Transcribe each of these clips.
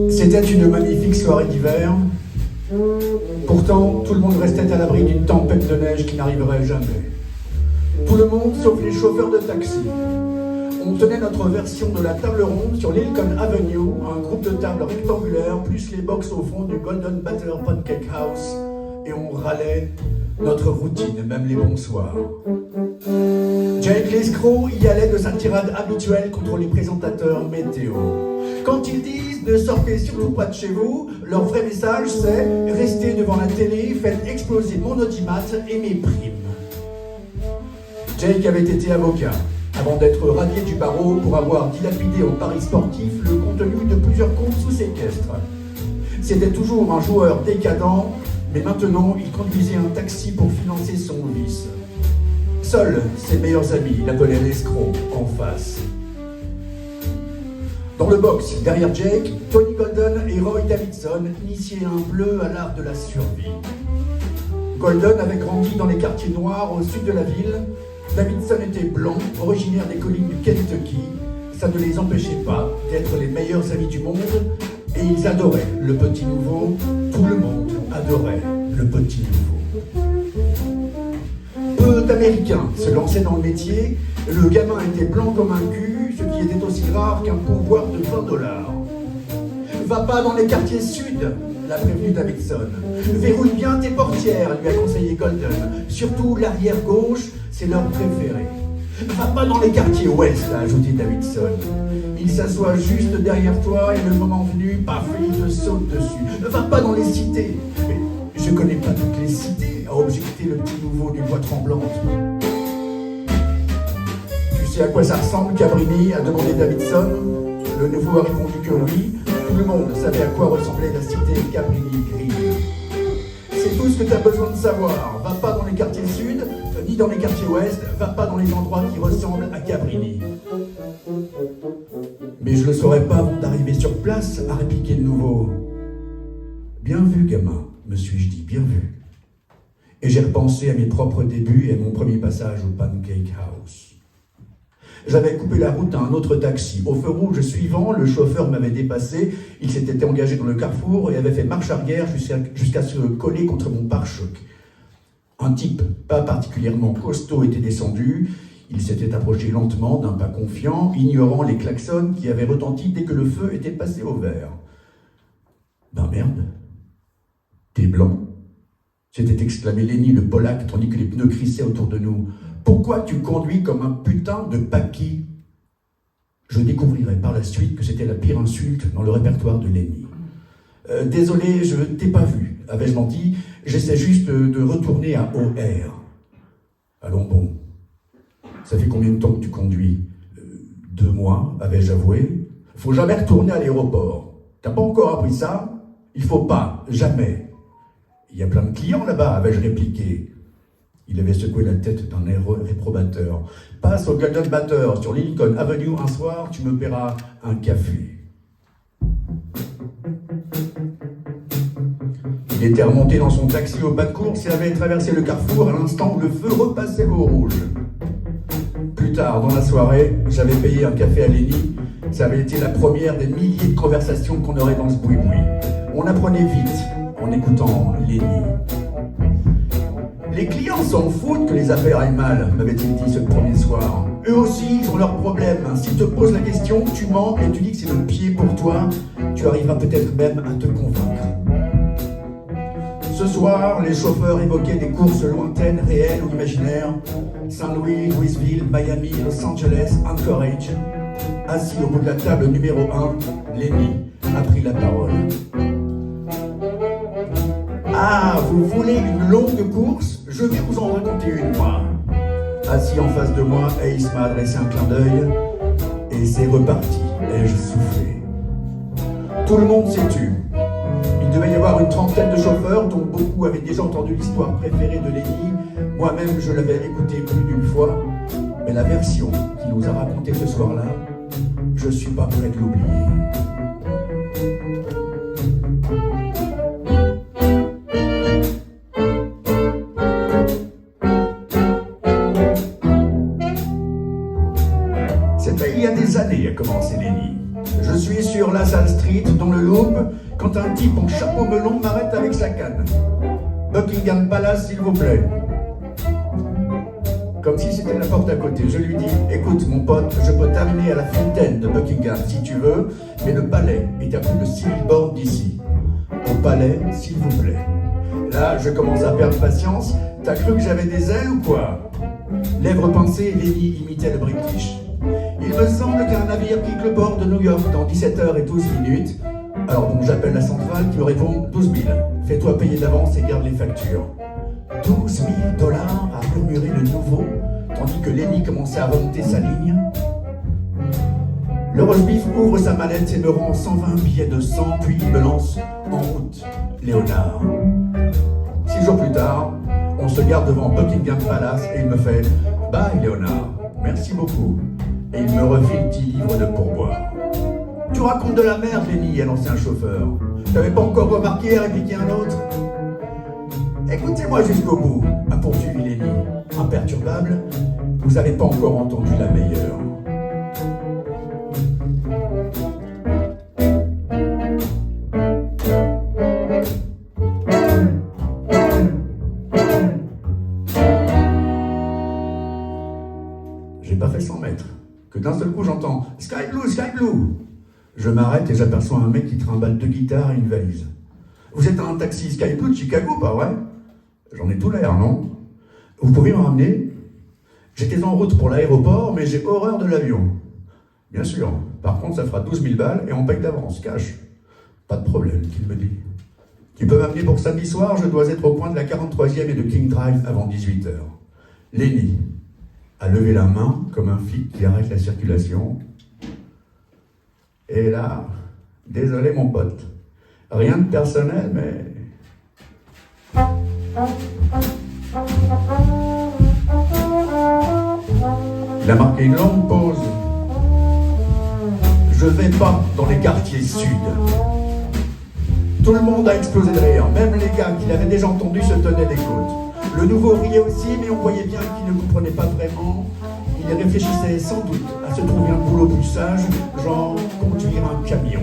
C'était une magnifique soirée d'hiver. Pourtant, tout le monde restait à l'abri d'une tempête de neige qui n'arriverait jamais. Tout le monde, sauf les chauffeurs de taxi. On tenait notre version de la table ronde sur Lincoln Avenue, un groupe de tables rectangulaires, plus les box au fond du Golden Batter Pancake House, et on râlait notre routine, même les bonsoirs. Jake l'escroc y allait de sa tirade habituelle contre les présentateurs météo. Quand ils disent « ne sortez surtout pas de chez vous », leur vrai message c'est « restez devant la télé, faites exploser mon audimat et mes primes ». Jake avait été avocat, avant d'être radié du barreau pour avoir dilapidé au paris sportif le contenu de plusieurs comptes sous séquestre. C'était toujours un joueur décadent, mais maintenant il conduisait un taxi pour financer son vice. Seuls ses meilleurs amis l'appelaient l'escroc en face. Dans le box, derrière Jake, Tony Golden et Roy Davidson initiaient un bleu à l'art de la survie. Golden avait grandi dans les quartiers noirs au sud de la ville. Davidson était blanc, originaire des collines du Kentucky. Ça ne les empêchait pas d'être les meilleurs amis du monde et ils adoraient le petit nouveau. Tout le monde adorait le petit nouveau. Peu d'Américains se lançaient dans le métier. Le gamin était blanc comme un cul, ce qui était aussi rare qu'un pourboire de $20. Va pas dans les quartiers sud, l'a prévenu Davidson. Verrouille bien tes portières, lui a conseillé Golden. Surtout l'arrière gauche, c'est leur préféré. Va pas dans les quartiers ouest, a ajouté Davidson. Il s'assoit juste derrière toi et le moment venu, paf, il te saute dessus. Va pas dans les cités. Mais je connais pas toutes les cités, a objecté le petit nouveau d'une voix tremblante. Tu sais à quoi ça ressemble, Cabrini, a demandé Davidson. Le nouveau a répondu que oui. Tout le monde savait à quoi ressemblait la cité Cabrini Green. C'est tout ce que tu as besoin de savoir. Va pas dans les quartiers sud, ni dans les quartiers ouest, va pas dans les endroits qui ressemblent à Cabrini. Mais je le saurais pas avant d'arriver sur place, a répliqué le nouveau. Bien vu, gamin, me suis-je dit, bien vu. Et j'ai repensé à mes propres débuts et à mon premier passage au Pancake House. J'avais coupé la route à un autre taxi. Au feu rouge suivant, le chauffeur m'avait dépassé. Il s'était engagé dans le carrefour et avait fait marche arrière jusqu'à se coller contre mon pare-choc. Un type pas particulièrement costaud était descendu. Il s'était approché lentement, d'un pas confiant, ignorant les klaxons qui avaient retenti dès que le feu était passé au vert. Ben merde, t'es blanc, s'était exclamé Lenny le Polac tandis que les pneus crissaient autour de nous. Pourquoi tu conduis comme un putain de paquis ? Je découvrirai par la suite que c'était la pire insulte dans le répertoire de Lenny. Désolé, je t'ai pas vu, avais-je menti. J'essaie juste de retourner à OR. Allons bon. Ça fait combien de temps que tu conduis ? 2 mois, avais-je avoué. Faut jamais retourner à l'aéroport. T'as pas encore appris ça ? Il faut pas, jamais. Il y a plein de clients là-bas, avais-je répliqué. Il avait secoué la tête d'un air réprobateur. Passe au Golden Batteur sur Lincoln Avenue un soir, tu me paieras un café. Il était remonté dans son taxi au pas de course et avait traversé le carrefour à l'instant où le feu repassait au rouge. Plus tard, dans la soirée, j'avais payé un café à Lenny. Ça avait été la première des milliers de conversations qu'on aurait dans ce boui-boui. On apprenait vite en écoutant Lenny. Les clients s'en foutent que les affaires aillent mal, m'avait-il dit ce premier soir. Eux aussi, ils ont leurs problèmes. S'ils te posent la question, tu mens et tu dis que c'est le pied pour toi. Tu arriveras peut-être même à te convaincre. Ce soir, les chauffeurs évoquaient des courses lointaines, réelles ou imaginaires. Saint-Louis, Louisville, Miami, Los Angeles, Anchorage. Assis au bout de la table numéro 1, Lenny a pris la parole. Ah, vous voulez une longue course? Je vais vous en raconter une, moi. Assis en face de moi, Ace m'a adressé un clin d'œil et c'est reparti. Ai-je soufflé. Tout le monde s'est tu. Il devait y avoir une trentaine de chauffeurs dont beaucoup avaient déjà entendu l'histoire préférée de Lenny. Moi-même, je l'avais écoutée plus d'une fois, mais la version qu'il nous a racontée ce soir-là, je suis pas prêt de l'oublier. C'était il y a des années, a commencé Lenny. Je suis sur La Salle Street, dans le Loop, quand un type en chapeau melon m'arrête avec sa canne. Buckingham Palace, s'il vous plaît. Comme si c'était la porte à côté. Je lui dis, écoute mon pote, je peux t'amener à la fontaine de Buckingham si tu veux, mais le palais est à plus de 6000 bornes d'ici. Au palais, s'il vous plaît. Là, je commence à perdre patience. T'as cru que j'avais des ailes ou quoi? Lèvres pincées, Lenny imitait le British. Il me semble qu'un navire quitte le port de New York dans 17h12. Alors bon, j'appelle la centrale qui me répond 12 000. Fais-toi payer d'avance et garde les factures. 12 000 $, a murmuré le nouveau, tandis que Lenny commençait à remonter sa ligne. Le roast-beef ouvre sa mallette et me rend 120 billets de 100, puis il me lance en route, Léonard. 6 jours plus tard, on se garde devant Buckingham Palace et il me fait « Bye Léonard, merci beaucoup ». Et il me refile 10 livres de pourboire. « Tu racontes de la merde, Lenny », a lancé un chauffeur. « T'avais pas encore remarqué », a répliqué un autre. « Écoutez-moi jusqu'au bout », a poursuivi Lenny. Imperturbable, vous n'avez pas encore entendu la meilleure. J'ai pas fait 100 mètres, que d'un seul coup j'entends « Sky Blue, Sky Blue !» Je m'arrête et j'aperçois un mec qui trimballe 2 guitares et une valise. « Vous êtes un taxi Sky Blue de Chicago, pas vrai ?» J'en ai tout l'air, non? Vous pouvez me ramener? J'étais en route pour l'aéroport, mais j'ai horreur de l'avion. Bien sûr, par contre ça fera 12 000 balles et on paye d'avance, cash. Pas de problème, qu'il me dit. Tu peux m'amener pour samedi soir, je dois être au coin de la 43e et de King Drive avant 18h. Lenny a levé la main comme un flic qui arrête la circulation. Et là, désolé mon pote, rien de personnel, mais... Il a marqué une longue pause. Je vais pas dans les quartiers sud. Tout le monde a explosé de rire, même les gars qui l'avaient déjà entendu se tenaient des côtes. Le nouveau riait aussi, mais on voyait bien qu'il ne comprenait pas vraiment. Il réfléchissait sans doute à se trouver un boulot plus sage, genre conduire un camion.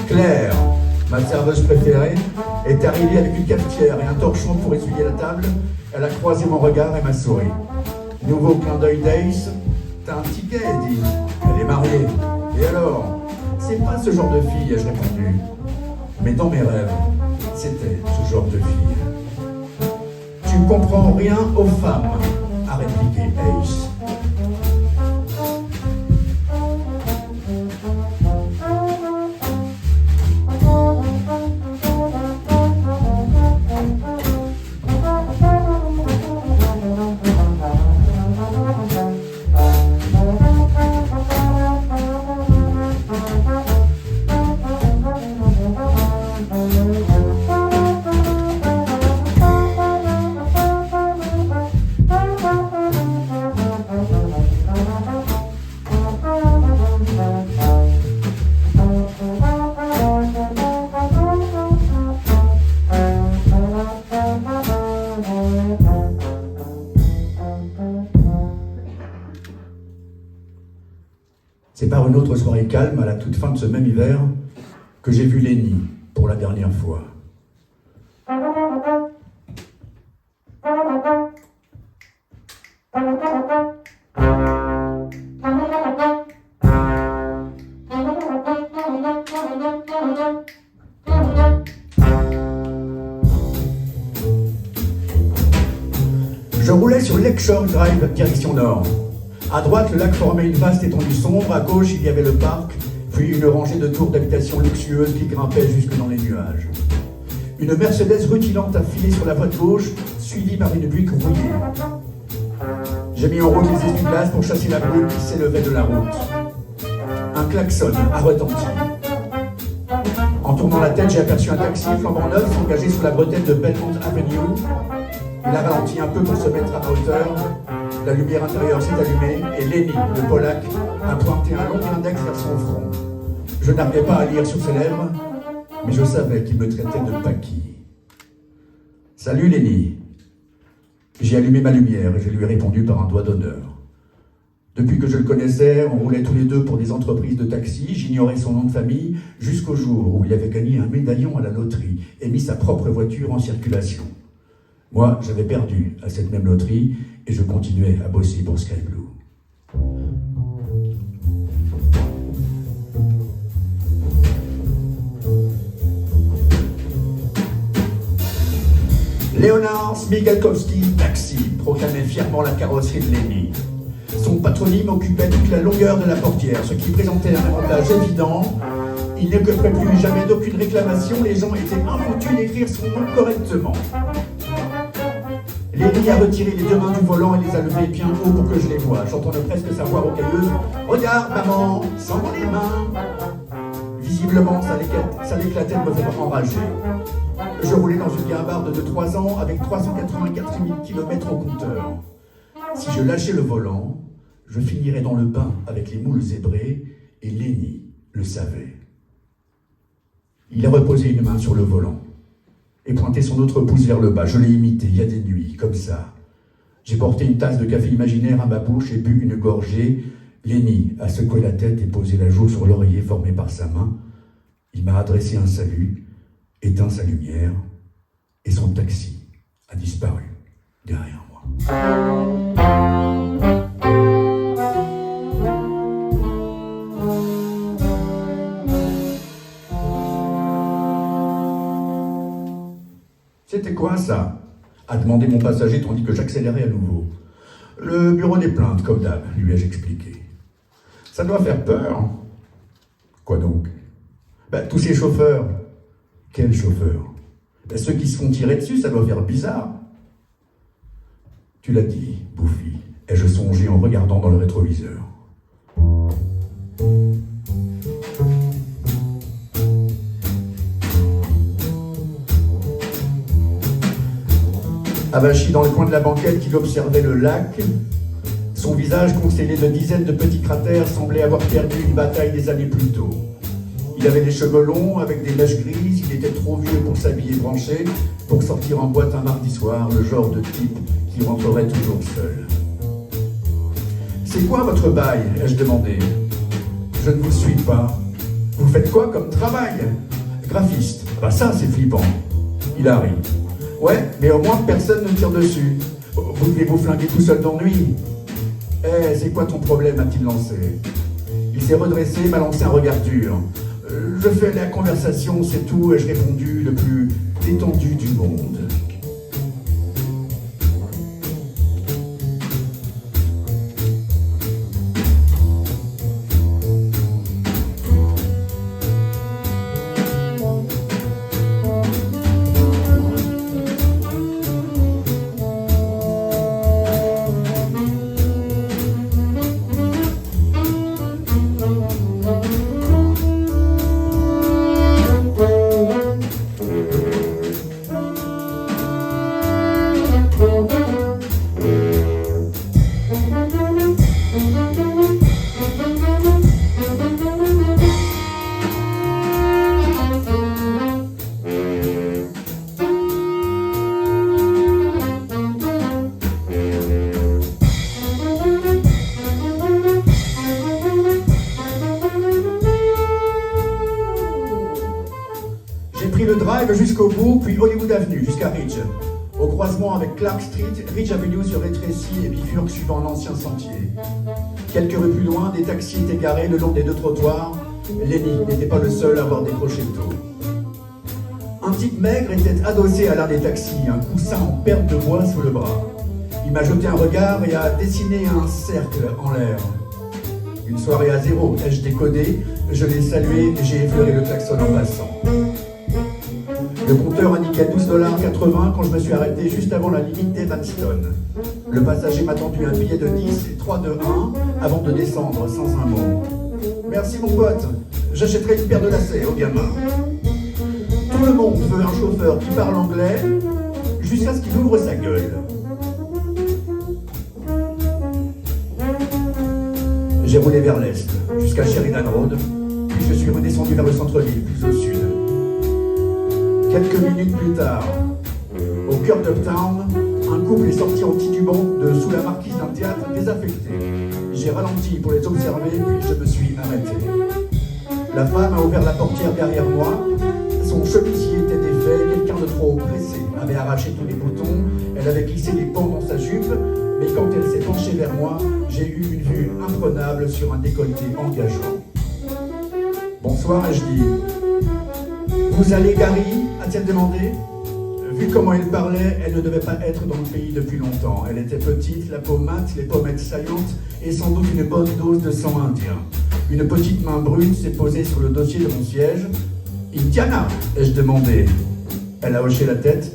Claire, ma serveuse préférée, est arrivée avec une cafetière et un torchon pour essuyer la table. Elle a croisé mon regard et m'a souri. Nouveau clin d'œil d'Ace. T'as un ticket, dit. Elle est mariée. Et alors? C'est pas ce genre de fille, ai-je répondu. Mais dans mes rêves, c'était ce genre de fille. Tu comprends rien aux femmes, a répliqué Ace. C'est par une autre soirée calme, à la toute fin de ce même hiver, que j'ai vu Lenny pour la dernière fois. Je roulais sur Lakeshore Drive, direction nord. À droite, le lac formait une vaste étendue sombre. À gauche, il y avait le parc, puis une rangée de tours d'habitation luxueuses qui grimpaient jusque dans les nuages. Une Mercedes rutilante a filé sur la voie de gauche, suivie par une Buick rouillée. J'ai mis en route les essuie-glaces pour chasser la brume qui s'élevait de la route. Un klaxon a retenti. En tournant la tête, j'ai aperçu un taxi flambant neuf s'engager sur la bretelle de Belmont Avenue. Il a ralenti un peu pour se mettre à ma hauteur. La lumière intérieure s'est allumée et Lenny, le Polac, a pointé un long index vers son front. Je n'arrivais pas à lire sur ses lèvres, mais je savais qu'il me traitait de Paki. « Salut Lenny !» J'ai allumé ma lumière et je lui ai répondu par un doigt d'honneur. Depuis que je le connaissais, on roulait tous les deux pour des entreprises de taxi, j'ignorais son nom de famille, jusqu'au jour où il avait gagné un médaillon à la loterie et mis sa propre voiture en circulation. Moi, j'avais perdu à cette même loterie et je continuais à bosser pour Sky Blue. Leonard Smigalkowski, taxi, proclamait fièrement la carrosserie de Lenny. Son patronyme occupait toute la longueur de la portière, ce qui présentait un avantage évident. Il ne coffrait plus jamais d'aucune réclamation, les gens étaient infoutus d'écrire son nom correctement. Lenny a retiré les deux mains du volant et les a levées bien haut pour que je les voie. J'entendais presque sa voix rocailleuse. « Regarde, maman, sans les mains !» Visiblement, ça l'éclatait de me faire enrager. Je roulais dans une guimbarde de 3 ans avec 384 000 km au compteur. Si je lâchais le volant, je finirais dans le bain avec les moules zébrés et Lenny le savait. Il a reposé une main sur le volant et pointé son autre pouce vers le bas. Je l'ai imité, il y a des nuits, comme ça. J'ai porté une tasse de café imaginaire à ma bouche et bu une gorgée. Lenny a secoué la tête et posé la joue sur l'oreiller formé par sa main. Il m'a adressé un salut, éteint sa lumière, et son taxi a disparu derrière moi. C'était quoi ça ? A demandé mon passager tandis que j'accélérais à nouveau. Le bureau des plaintes, comme d'hab, lui ai-je expliqué. Ça doit faire peur. Quoi donc ? Tous ces chauffeurs. Quels chauffeurs ? Ceux qui se font tirer dessus, ça doit faire bizarre. Tu l'as dit, Bouffi, ai-je songé en regardant dans le rétroviseur. Avachi dans le coin de la banquette, il observait le lac. Son visage, constellé de dizaines de petits cratères, semblait avoir perdu une bataille des années plus tôt. Il avait des cheveux longs, avec des mèches grises, il était trop vieux pour s'habiller branché, pour sortir en boîte un mardi soir, le genre de type qui rentrerait toujours seul. « C'est quoi votre bail ?» ai-je demandé. « Je ne vous suis pas. Vous faites quoi comme travail ?»« Graphiste. » « Ça, c'est flippant. » Il a ri. « Ouais, mais au moins personne ne tire dessus. Vous devez vous flinguer tout seul d'ennui. »« C'est quoi ton problème ?» a-t-il lancé. Il s'est redressé, m'a lancé un regard dur. Je fais la conversation, c'est tout, ai-je répondu, le plus détendu du monde. Drive jusqu'au bout, puis Hollywood Avenue jusqu'à Ridge. Au croisement avec Clark Street, Ridge Avenue se rétrécit et bifurque suivant l'ancien sentier. Quelques rues plus loin, des taxis étaient garés le long des deux trottoirs. Lenny n'était pas le seul à avoir décroché le taux. Un type maigre était adossé à l'un des taxis, un coussin en perte de bois sous le bras. Il m'a jeté un regard et a dessiné un cercle en l'air. Une soirée à zéro, ai-je décodé, je l'ai salué et j'ai effleuré le klaxon en passant. Le compteur indiquait 12,80 $ quand je me suis arrêté juste avant la limite d'Evanston. Le passager m'a tendu un billet de 10 et 3 de 1 avant de descendre sans un mot. Merci mon pote, j'achèterai une paire de lacets au gamin. Tout le monde veut un chauffeur qui parle anglais jusqu'à ce qu'il ouvre sa gueule. J'ai roulé vers l'est, jusqu'à Sheridan Road, puis je suis redescendu vers le centre-ville, plus au sud. Quelques minutes plus tard, au cœur d'Uptown, un couple est sorti en titubant de sous la marquise d'un théâtre désaffecté. J'ai ralenti pour les observer, puis je me suis arrêté. La femme a ouvert la portière derrière moi. Son chemisier était défait, quelqu'un de trop pressé avait arraché tous les boutons, elle avait glissé les pans dans sa jupe, mais quand elle s'est penchée vers moi, j'ai eu une vue imprenable sur un décolleté engageant. Bonsoir, ai-je dit. Vous allez, Gary? A-t-elle demandé. Vu comment elle parlait, elle ne devait pas être dans le pays depuis longtemps. Elle était petite, la peau mate, les pommettes saillantes et sans doute une bonne dose de sang indien. Une petite main brune s'est posée sur le dossier de mon siège. Indiana, ai-je demandé. Elle a hoché la tête.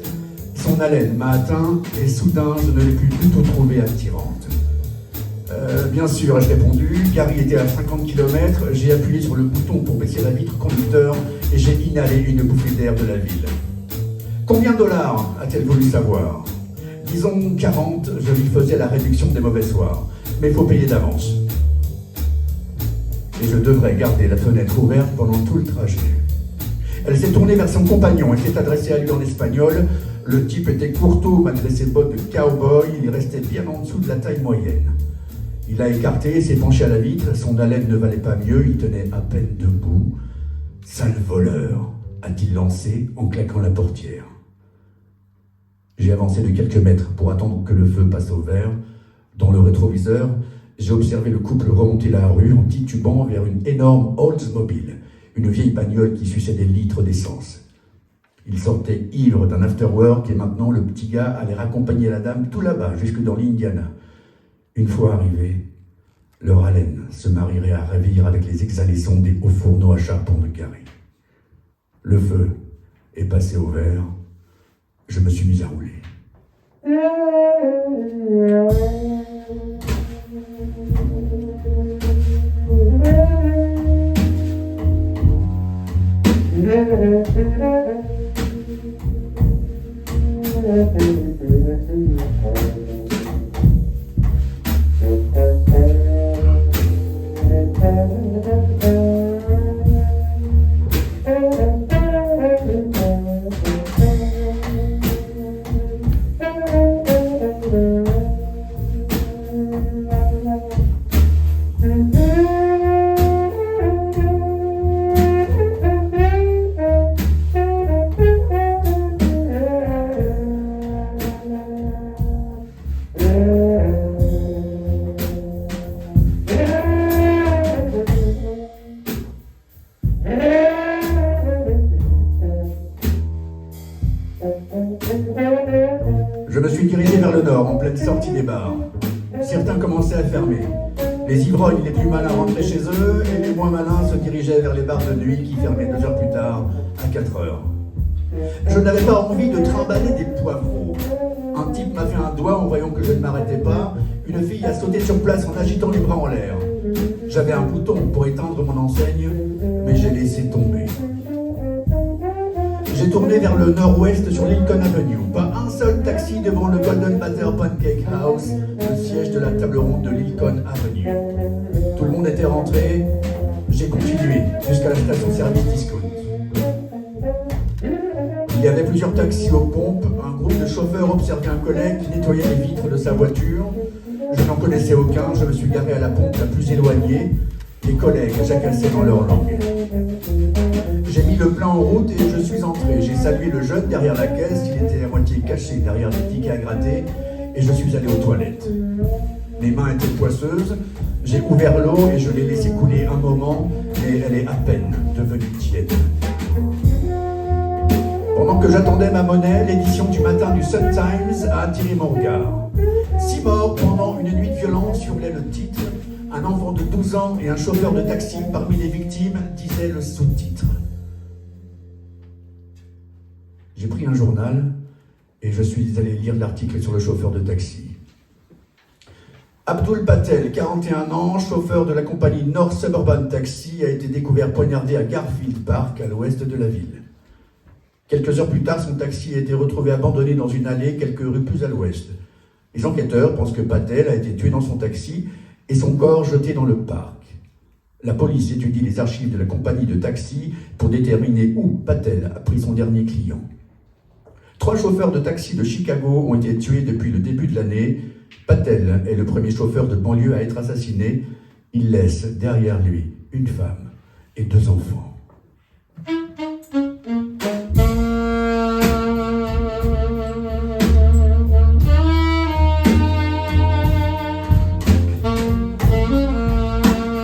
Son haleine m'a atteint et soudain je ne l'ai plus du tout trouvée attirante. Bien sûr, ai-je répondu. Gary était à 50 km. J'ai appuyé sur le bouton pour baisser la vitre conducteur et j'ai inhalé une bouffée d'air de la ville. Combien de dollars a-t-elle voulu savoir? Disons 40, je lui faisais la réduction des mauvais soirs. Mais il faut payer d'avance. Et je devrais garder la fenêtre ouverte pendant tout le trajet. Elle s'est tournée vers son compagnon et s'est adressée à lui en espagnol. Le type était courtois malgré ses bottes de cow-boy, il restait bien en dessous de la taille moyenne. Il a écarté et s'est penché à la vitre, son haleine ne valait pas mieux, il tenait à peine debout. « Sale voleur !» a-t-il lancé en claquant la portière. J'ai avancé de quelques mètres pour attendre que le feu passe au vert. Dans le rétroviseur, j'ai observé le couple remonter la rue en titubant vers une énorme Oldsmobile, une vieille bagnole qui suçait des litres d'essence. Il sortait ivre d'un afterwork et maintenant le petit gars allait raccompagner la dame tout là-bas, jusque dans l'Indiana. Une fois arrivés, leur haleine se marierait à ravir avec les exhalaisons des hauts fourneaux à charbon de Gary. Le feu est passé au vert, je me suis mis à rouler. Je me suis dirigé vers le nord, en pleine sortie des bars. Certains commençaient à fermer. Les ivrognes les plus malins rentraient chez eux, et les moins malins se dirigeaient vers les bars de nuit qui fermaient 2 heures plus tard, à 4 heures. Je n'avais pas envie de trimballer des poivreaux. Un type m'a fait un doigt en voyant que je ne m'arrêtais pas. Une fille a sauté sur place en agitant les bras en l'air. J'avais un bouton pour éteindre mon enseigne, mais j'ai laissé tomber. J'ai tourné vers le nord-ouest sur Lincoln Avenue. Pas un seul taxi devant le Golden Batter Pancake House, le siège de la table ronde de Lincoln Avenue. Tout le monde était rentré. J'ai continué jusqu'à la station-service Discount. Il y avait plusieurs taxis aux pompes. Un groupe de chauffeurs observait un collègue qui nettoyait les vitres de sa voiture. Je n'en connaissais aucun. Je me suis garé à la pompe la plus éloignée. Les collègues jacassaient dans leur langue. J'ai mis le plein en route et je suis entré. entré. J'ai salué le jeune derrière la caisse, il était à moitié caché derrière des tickets à gratter, et je suis allé aux toilettes. Mes mains étaient poisseuses, j'ai ouvert l'eau et je l'ai laissée couler un moment, mais elle est à peine devenue tiède. Pendant que j'attendais ma monnaie, l'édition du matin du Sun Times a attiré mon regard. 6 morts pendant une nuit de violence hurlait le titre. Un enfant de 12 ans et un chauffeur de taxi parmi les victimes, disait le sous-titre. J'ai pris un journal et je suis allé lire l'article sur le chauffeur de taxi. Abdul Patel, 41 ans, chauffeur de la compagnie North Suburban Taxi, a été découvert poignardé à Garfield Park, à l'ouest de la ville. Quelques heures plus tard, son taxi a été retrouvé abandonné dans une allée quelques rues plus à l'ouest. Les enquêteurs pensent que Patel a été tué dans son taxi et son corps jeté dans le parc. La police étudie les archives de la compagnie de taxi pour déterminer où Patel a pris son dernier client. 3 chauffeurs de taxi de Chicago ont été tués depuis le début de l'année. Patel est le premier chauffeur de banlieue à être assassiné. Il laisse derrière lui une femme et 2 enfants.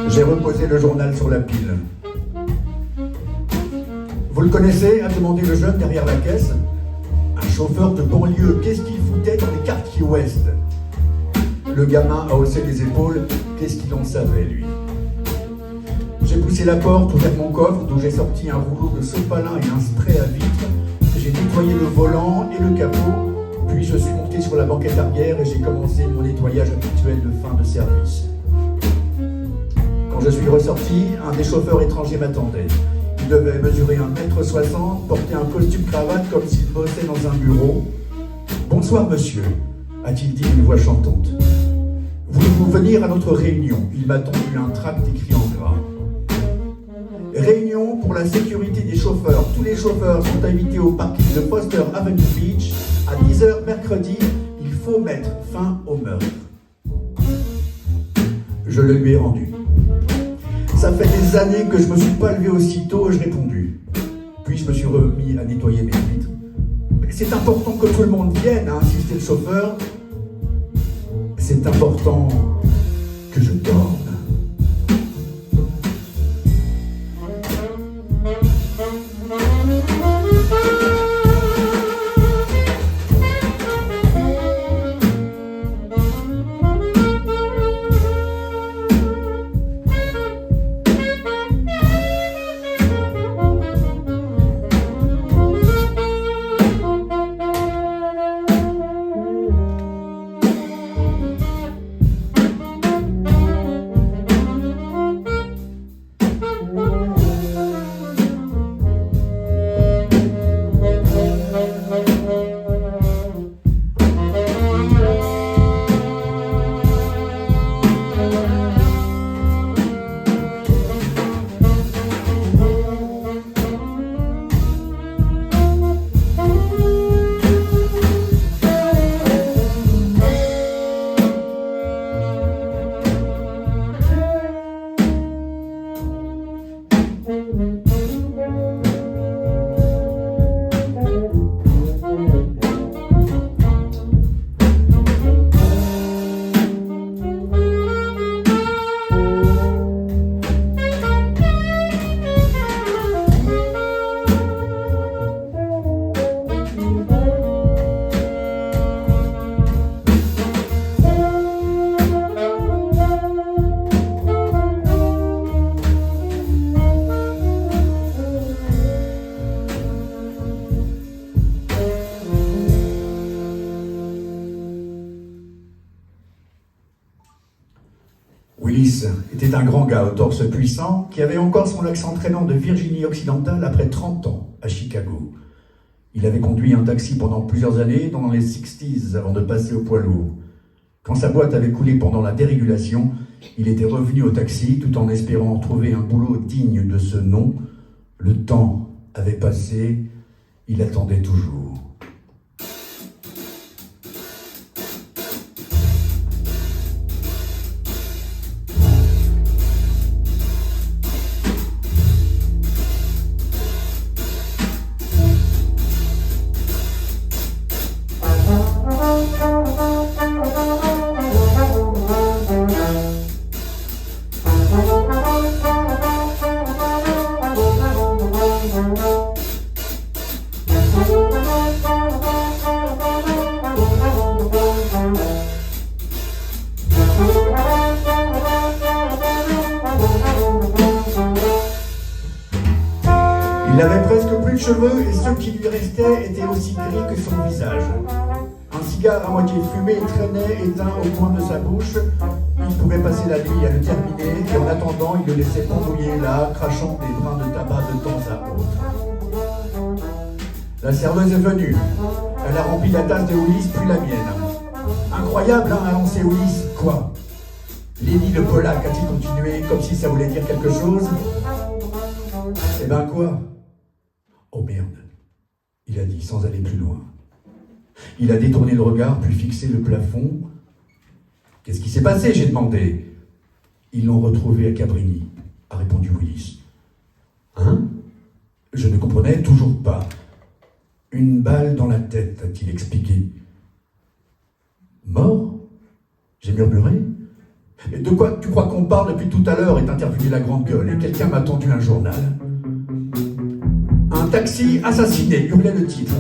J'ai reposé le journal sur la pile. Vous le connaissez, a demandé le jeune derrière la caisse. Un chauffeur de banlieue, qu'est-ce qu'il foutait dans les quartiers ouest? Le gamin a haussé les épaules, qu'est-ce qu'il en savait, lui? J'ai poussé la porte, ouvert mon coffre, d'où j'ai sorti un rouleau de sopalin et un spray à vitre. J'ai nettoyé le volant et le capot, puis je suis monté sur la banquette arrière et j'ai commencé mon nettoyage habituel de fin de service. Quand je suis ressorti, un des chauffeurs étrangers m'attendait. Il devait mesurer 1,60 m, porter un costume cravate comme s'il bossait dans un bureau. « Bonsoir, monsieur », a-t-il dit d'une voix chantante. « Voulez-vous venir à notre réunion ?» Il m'a tendu un tract écrit en gras. « Réunion pour la sécurité des chauffeurs. Tous les chauffeurs sont invités au parking de Foster Avenue Beach. À 10 h mercredi, il faut mettre fin au meurtre. » Je le lui ai rendu. Ça fait des années que je me suis pas levé aussitôt, j'ai répondu. Puis je me suis remis à nettoyer mes vitres. C'est important que tout le monde vienne, a insisté le chauffeur. C'est important que je dorme. Willis était un grand gars au torse puissant qui avait encore son accent traînant de Virginie occidentale après 30 ans à Chicago. Il avait conduit un taxi pendant plusieurs années dans les 60s avant de passer au poids lourd. Quand sa boîte avait coulé pendant la dérégulation, il était revenu au taxi tout en espérant trouver un boulot digne de ce nom. Le temps avait passé, il attendait toujours. cheveux et ceux qui lui restaient étaient aussi gris que son visage. Un cigare à moitié fumé traînait éteint au coin de sa bouche. Il pouvait passer la nuit à le terminer et en attendant, il le laissait pendouiller là, crachant des brins de tabac de temps à autre. La serveuse est venue. Elle a rempli la tasse de Ulysse, puis la mienne. Incroyable, hein, a lancé Ulysse. Quoi? Lenny le Polac a-t-il continué, comme si ça voulait dire quelque chose? Eh ben quoi? Oh merde, il a dit sans aller plus loin. Il a détourné le regard, puis fixé le plafond. Qu'est-ce qui s'est passé? J'ai demandé. Ils l'ont retrouvé à Cabrini, a répondu Ulysse. Hein? Je ne comprenais toujours pas. Une balle dans la tête, a-t-il expliqué. Mort? J'ai murmuré. Mais de quoi tu crois qu'on parle depuis tout à l'heure? Est intervenu la grande gueule, et quelqu'un m'a tendu un journal. Un taxi assassiné, hurlait le titre.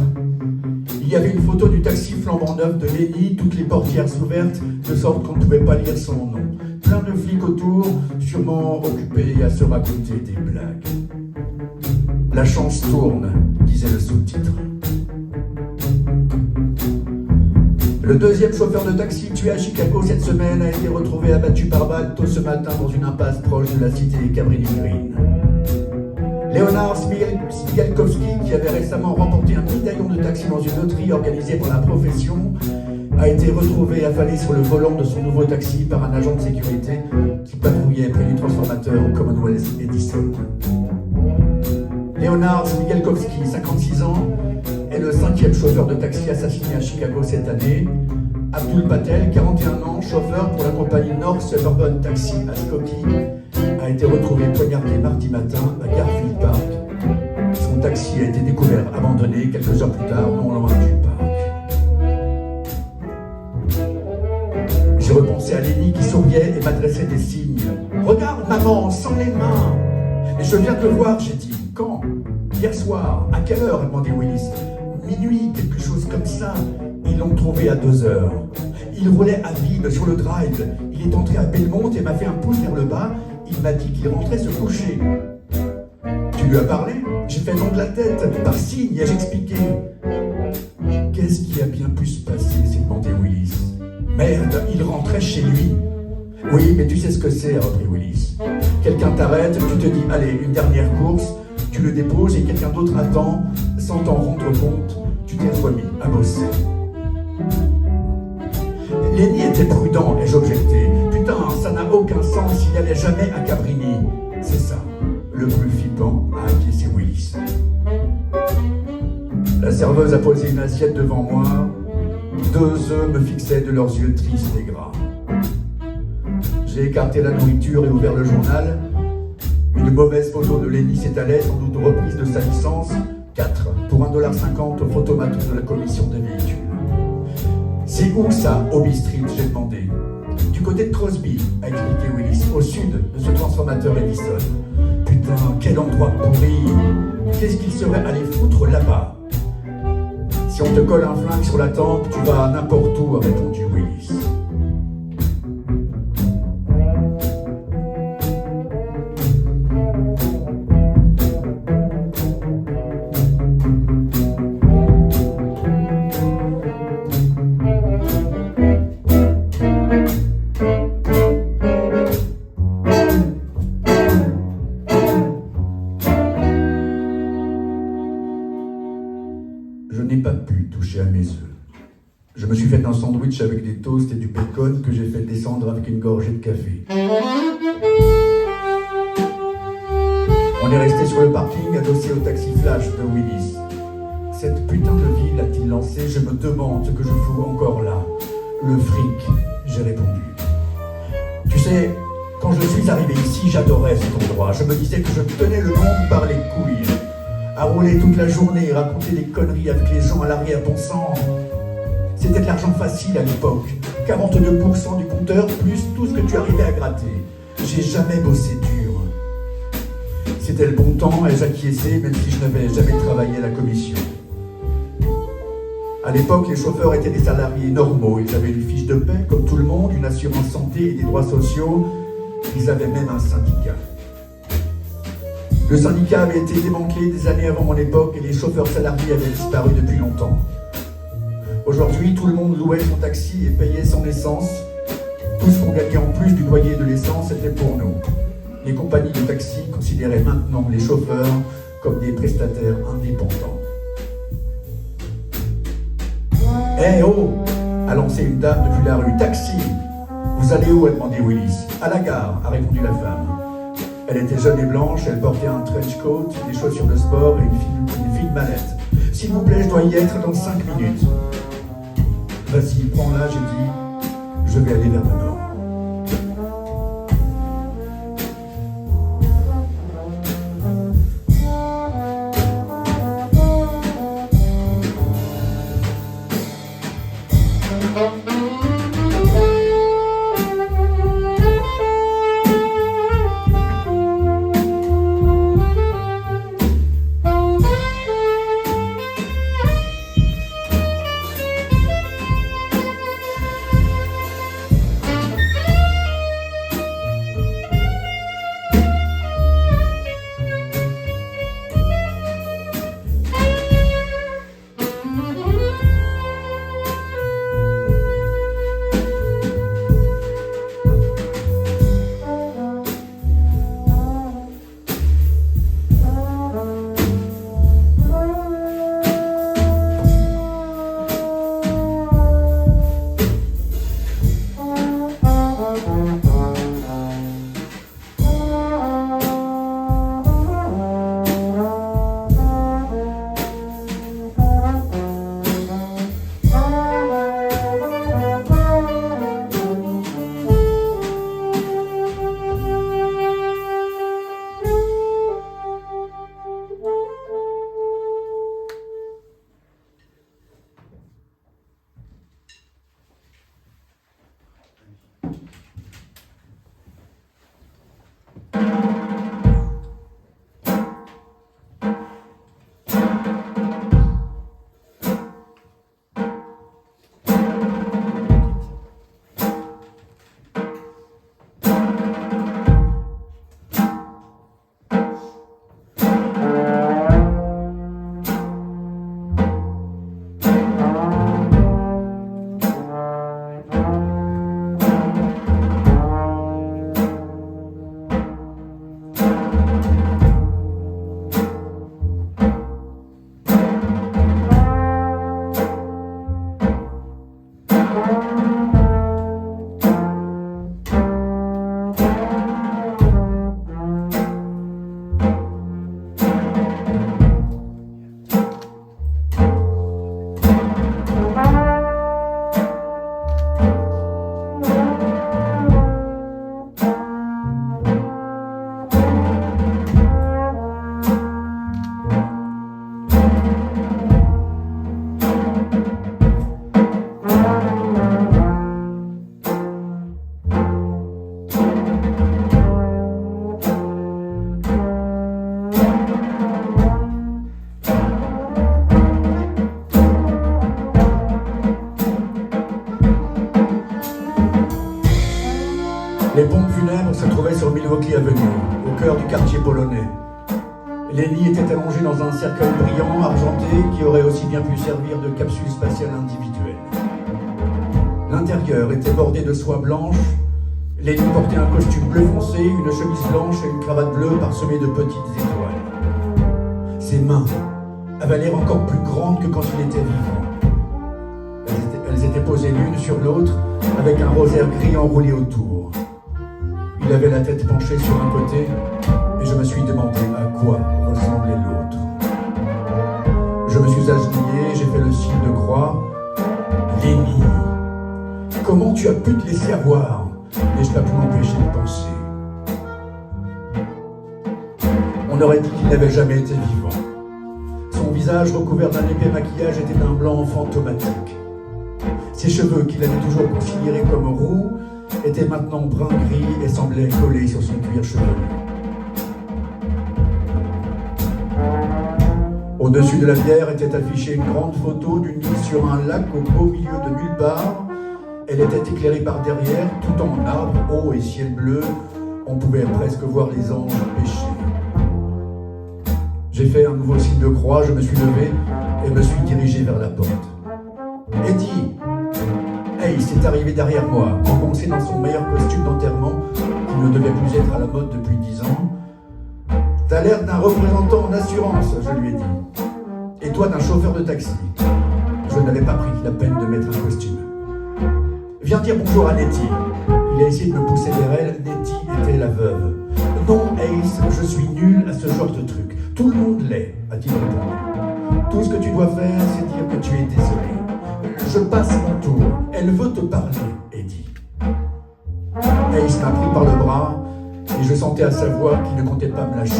Il y avait une photo du taxi flambant neuf de Lenny, toutes les portières ouvertes, de sorte qu'on ne pouvait pas lire son nom. Plein de flics autour, sûrement occupés à se raconter des blagues. La chance tourne, disait le sous-titre. Le deuxième chauffeur de taxi tué à Chicago cette semaine a été retrouvé abattu par balle tôt ce matin dans une impasse proche de la cité Cabrini Green. Leonard Smigelkowski, qui avait récemment remporté un médaillon de taxi dans une loterie organisée pour la profession, a été retrouvé affalé sur le volant de son nouveau taxi par un agent de sécurité qui patrouillait près du transformateur au Commonwealth Edison. Leonard Smigelkowski, 56 ans, est le 5e chauffeur de taxi assassiné à Chicago cette année. Abdul Patel, 41 ans, chauffeur pour la compagnie North Suburban Taxi à Skokie, a été retrouvé poignardé mardi matin à Garfield Park. Son taxi a été découvert abandonné quelques heures plus tard, non loin du parc. J'ai repensé à Lenny qui souriait et m'adressait des signes. « Regarde, maman, sans les mains !» « Et je viens de le voir, j'ai dit. « Quand ?»« Hier soir. »« À quelle heure ?» a demandé Willis. « Minuit, quelque chose comme ça. Ils l'ont trouvé à 2 heures. Il roulait à vide sur le drive. Il est entré à Belmont et m'a fait un pouce vers le bas. Il m'a dit qu'il rentrait se coucher. » « Tu lui as parlé ?» J'ai fait non de la tête, par signe, et j'ai expliqué. « Qu'est-ce qui a bien pu se passer ?» s'est demandé Willis. « Merde, il rentrait chez lui. » « Oui, mais tu sais ce que c'est, » a repris Willis. « Quelqu'un t'arrête, tu te dis, allez, une dernière course, tu le déposes et quelqu'un d'autre attend, sans t'en rendre compte, tu t'es remis à bosser. » Lenny était prudent et j'objectais. Putain, ça n'a aucun sens, il n'allait jamais à Cabrini. C'est ça, le plus flippant, a acquiescé Willis. La serveuse a posé une assiette devant moi. 2 œufs me fixaient de leurs yeux tristes et gras. J'ai écarté la nourriture et ouvert le journal. Une mauvaise photo de Lenny s'étalait, sans doute reprise de sa licence. 4 pour 1,50 $, au photomètre de la commission des véhicules. C'est où ça, Hobby Street, j'ai demandé. Du côté de Crosby, a expliqué Willis, au sud de ce transformateur Edison. Putain, quel endroit pourri. Qu'est-ce qu'il serait allé foutre là-bas? Si on te colle un flingue sur la tempe, tu vas n'importe où, a répondu Willis. Je n'ai pas pu toucher à mes œufs. Je me suis fait un sandwich avec des toasts et du bacon que j'ai fait descendre avec une gorgée de café. On est resté sur le parking adossé au taxi flash de Willis. Cette putain de ville, a-t-il lancé, je me demande ce que je fous encore là. Le fric, j'ai répondu. Tu sais, quand je suis arrivé ici, j'adorais cet endroit. Je me disais que je tenais le monde par les couilles. À rouler toute la journée et raconter des conneries avec les gens à l'arrière-pensant. C'était de l'argent facile à l'époque. 42% du compteur, plus tout ce que tu arrivais à gratter. J'ai jamais bossé dur. C'était le bon temps et j'acquiesçais même si je n'avais jamais travaillé à la commission. À l'époque, les chauffeurs étaient des salariés normaux. Ils avaient une fiche de paie, comme tout le monde, une assurance santé et des droits sociaux. Ils avaient même un syndicat. Le syndicat avait été démantelé des années avant mon époque et les chauffeurs salariés avaient disparu depuis longtemps. Aujourd'hui, tout le monde louait son taxi et payait son essence. Tout ce qu'on gagnait en plus du loyer de l'essence était pour nous. Les compagnies de taxi considéraient maintenant les chauffeurs comme des prestataires indépendants. « Eh oh !» a lancé une dame depuis la rue. « Taxi ! Vous allez où ?» a demandé Willis. « À la gare », a répondu la femme. Elle était jeune et blanche, elle portait un trench coat, des chaussures de sport et une fine mallette. « S'il vous plaît, je dois y être dans 5 minutes. » « Vas-y, prends-la, j'ai dit. Je vais aller vers le nord. » Les pompes funèbres se trouvaient sur Milwaukee Avenue, au cœur du quartier polonais. Les lits étaient allongés dans un cercueil brillant, argenté, qui aurait aussi bien pu servir de capsule spatiale individuelle. L'intérieur était bordé de soie blanche. Les lits portaient un costume bleu foncé, une chemise blanche et une cravate bleue parsemée de petites étoiles. Ses mains avaient l'air encore plus grandes que quand il était vivant. Elles étaient posées l'une sur l'autre, avec un rosaire gris enroulé autour. Il avait la tête penchée sur un côté, et je me suis demandé à quoi ressemblait l'autre. Je me suis agenouillé, j'ai fait le signe de croix. Lenny, comment tu as pu te laisser avoir? N'ai-je pas pu m'empêcher de penser? On aurait dit qu'il n'avait jamais été vivant. Son visage recouvert d'un épais maquillage était d'un blanc fantomatique. Ses cheveux, qu'il avait toujours considérés comme roux, étaient maintenant brun-gris et semblaient collés sur son cuir chevelu. Au-dessus de la bière était affichée une grande photo d'une île sur un lac au beau milieu de nulle part. Elle était éclairée par derrière, tout en arbres hauts et ciel bleu. On pouvait presque voir les anges pêcher. J'ai fait un nouveau signe de croix, je me suis levé et me suis dirigé vers la porte. Eddie, Ace est arrivé derrière moi, engoncé dans son meilleur costume d'enterrement, qui ne devait plus être à la mode depuis 10 ans. T'as l'air d'un représentant en assurance, je lui ai dit. Et toi d'un chauffeur de taxi. Je n'avais pas pris la peine de mettre un costume. Viens dire bonjour à Nettie. Il a essayé de me pousser vers elle. Nettie était la veuve. Non, Ace, je suis nul à ce genre de truc. Tout le monde l'est, a-t-il répondu. Tout ce que tu dois faire, c'est dire que tu es désolé. Je passe mon tour. Elle veut te parler, Eddie. Ace m'a pris par le bras et je sentais à sa voix qu'il ne comptait pas me lâcher.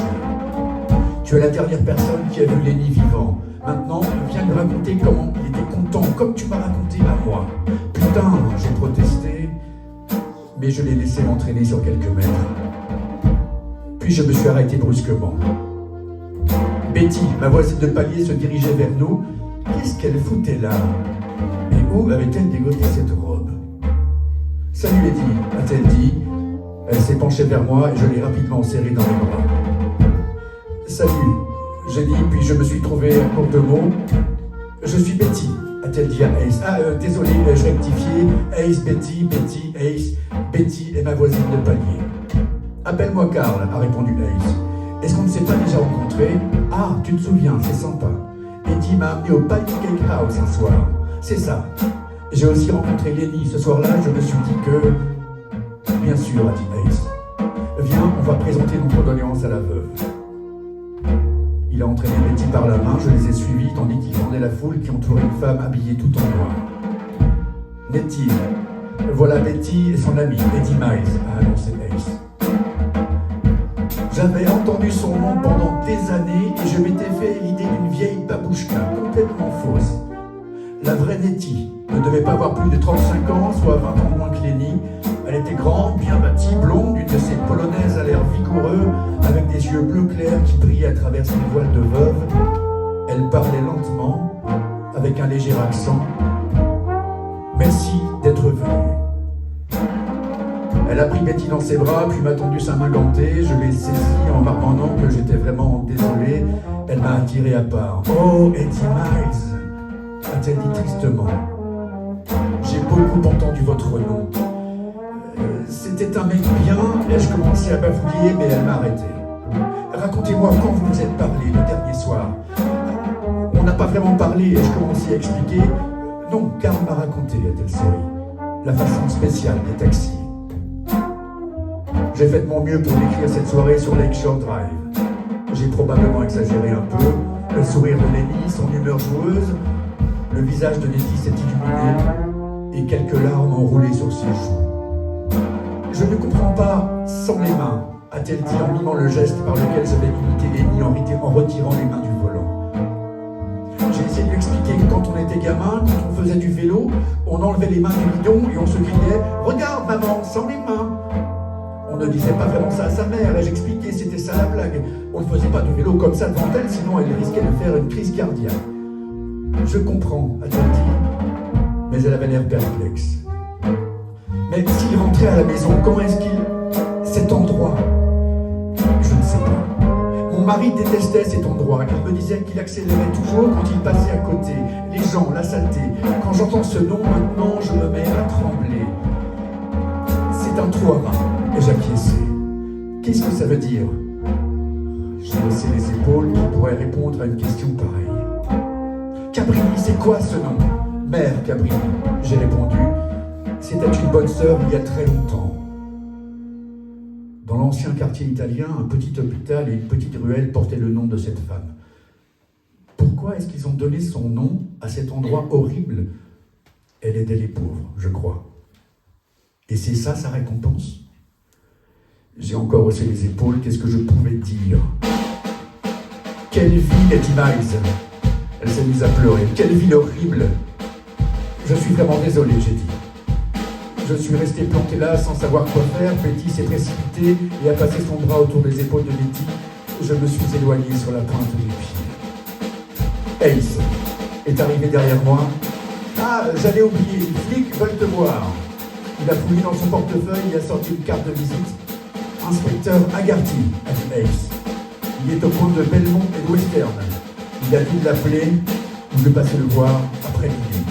Tu es la dernière personne qui a vu Lenny vivant. Maintenant, viens me raconter comment il était content, comme tu m'as raconté à moi. Putain, j'ai protesté, mais je l'ai laissé m'entraîner sur quelques mètres. Puis je me suis arrêté brusquement. Betty, ma voisine de palier, se dirigeait vers nous. Qu'est-ce qu'elle foutait là? Et où avait-elle dégoté cette robe? Salut Eddie, a-t-elle dit. Elle s'est penchée vers moi et je l'ai rapidement serrée dans mes bras. Salut, j'ai dit, puis je me suis trouvé en cours de mots. Je suis Betty, a-t-elle dit à Ace. Désolé, je rectifié. Ace, Betty, Betty, Ace. Betty est ma voisine de palier. Appelle-moi Carl, a répondu Ace. Est-ce qu'on ne s'est pas déjà rencontrés? Ah, tu te souviens, c'est sympa. Eddie m'a amené au Pancake House un soir. C'est ça. J'ai aussi rencontré Lenny. Ce soir-là, je me suis dit que... Bien sûr, a dit Ace. Viens, on va présenter nos condoléances à la veuve. Il a entraîné Betty par la main, je les ai suivis, tandis qu'il fendait la foule qui entourait une femme habillée tout en noir. Nettie, voilà Betty et son ami, Eddie Miles, a annoncé Ace. J'avais entendu son nom pendant des années et je m'étais fait l'idée d'une vieille babouchka complètement fausse. La vraie Nettie ne devait pas avoir plus de 35 ans, soit 20 ans moins que Lenny. Elle était grande, bien bâtie, blonde, une de ces polonaises à l'air vigoureux, avec des yeux bleus clairs qui brillaient à travers ses voiles de veuve. Elle parlait lentement, avec un léger accent. Merci d'être venue. Elle a pris Betty dans ses bras, puis m'a tendu sa main gantée. Je l'ai saisie en marmonnant que j'étais vraiment désolé. Elle m'a attiré à part. Oh, Eddie Miles, a-t-elle dit tristement. J'ai beaucoup entendu votre nom. C'était un mec bien, et je commençais à bafouiller, mais elle m'a arrêté. Racontez-moi quand vous vous êtes parlé le dernier soir. On n'a pas vraiment parlé, et je commençais à expliquer. Non, Carl m'a raconté, a-t-elle souri. La façon spéciale des taxis. J'ai fait de mon mieux pour décrire cette soirée sur Lakeshore Drive. J'ai probablement exagéré un peu. Le sourire de Lenny, son humeur joueuse, le visage de Nettie s'est illuminé, et quelques larmes ont roulé sur ses joues. Je ne comprends pas, sans les mains, a-t-elle dit en mimant le geste par lequel j'avais imité Lenny en retirant les mains du volant. J'ai essayé de lui expliquer que quand on était gamin, quand on faisait du vélo, on enlevait les mains du guidon et on se criait « Regarde maman, sans les mains !» On ne disait pas vraiment ça à sa mère et j'expliquais, c'était ça la blague. On ne faisait pas du vélo comme ça devant elle, sinon elle risquait de faire une crise cardiaque. Je comprends, a-t-elle dit, mais elle avait l'air perplexe. Mais s'il rentrait à la maison, comment est-ce qu'il... Cet endroit, je ne sais pas. Mon mari détestait cet endroit. Il me disait qu'il accélérait toujours quand il passait à côté. Les gens, la saleté. Quand j'entends ce nom, maintenant, je me mets à trembler. C'est un trou à main. Et j'acquiesçais. Qu'est-ce que ça veut dire? J'ai haussé les épaules. Qui pourrait répondre à une question pareille? Cabrini, c'est quoi ce nom? Mère Cabrini, j'ai répondu. C'était une bonne sœur il y a très longtemps. Dans l'ancien quartier italien, un petit hôpital et une petite ruelle portaient le nom de cette femme. Pourquoi est-ce qu'ils ont donné son nom à cet endroit horrible? Elle aidait les pauvres, je crois. Et c'est ça sa récompense? J'ai encore haussé les épaules, qu'est-ce que je pouvais dire? Quelle vie, Eddie Miles! Elle s'est mise à pleurer. Quelle vie horrible! Je suis vraiment désolé, j'ai dit. Je suis resté planté là sans savoir quoi faire. Betty s'est précipitée et a passé son bras autour des épaules de Nettie. Je me suis éloigné sur la pointe des pieds. Ace est arrivé derrière moi. Ah, j'allais oublier, les flics veulent te voir. Il a fouillé dans son portefeuille et a sorti une carte de visite. Inspecteur Agarty, a dit Ace. Il est au coin de Belmont et de Western. Il a dit de l'appeler ou de passer le voir après minuit.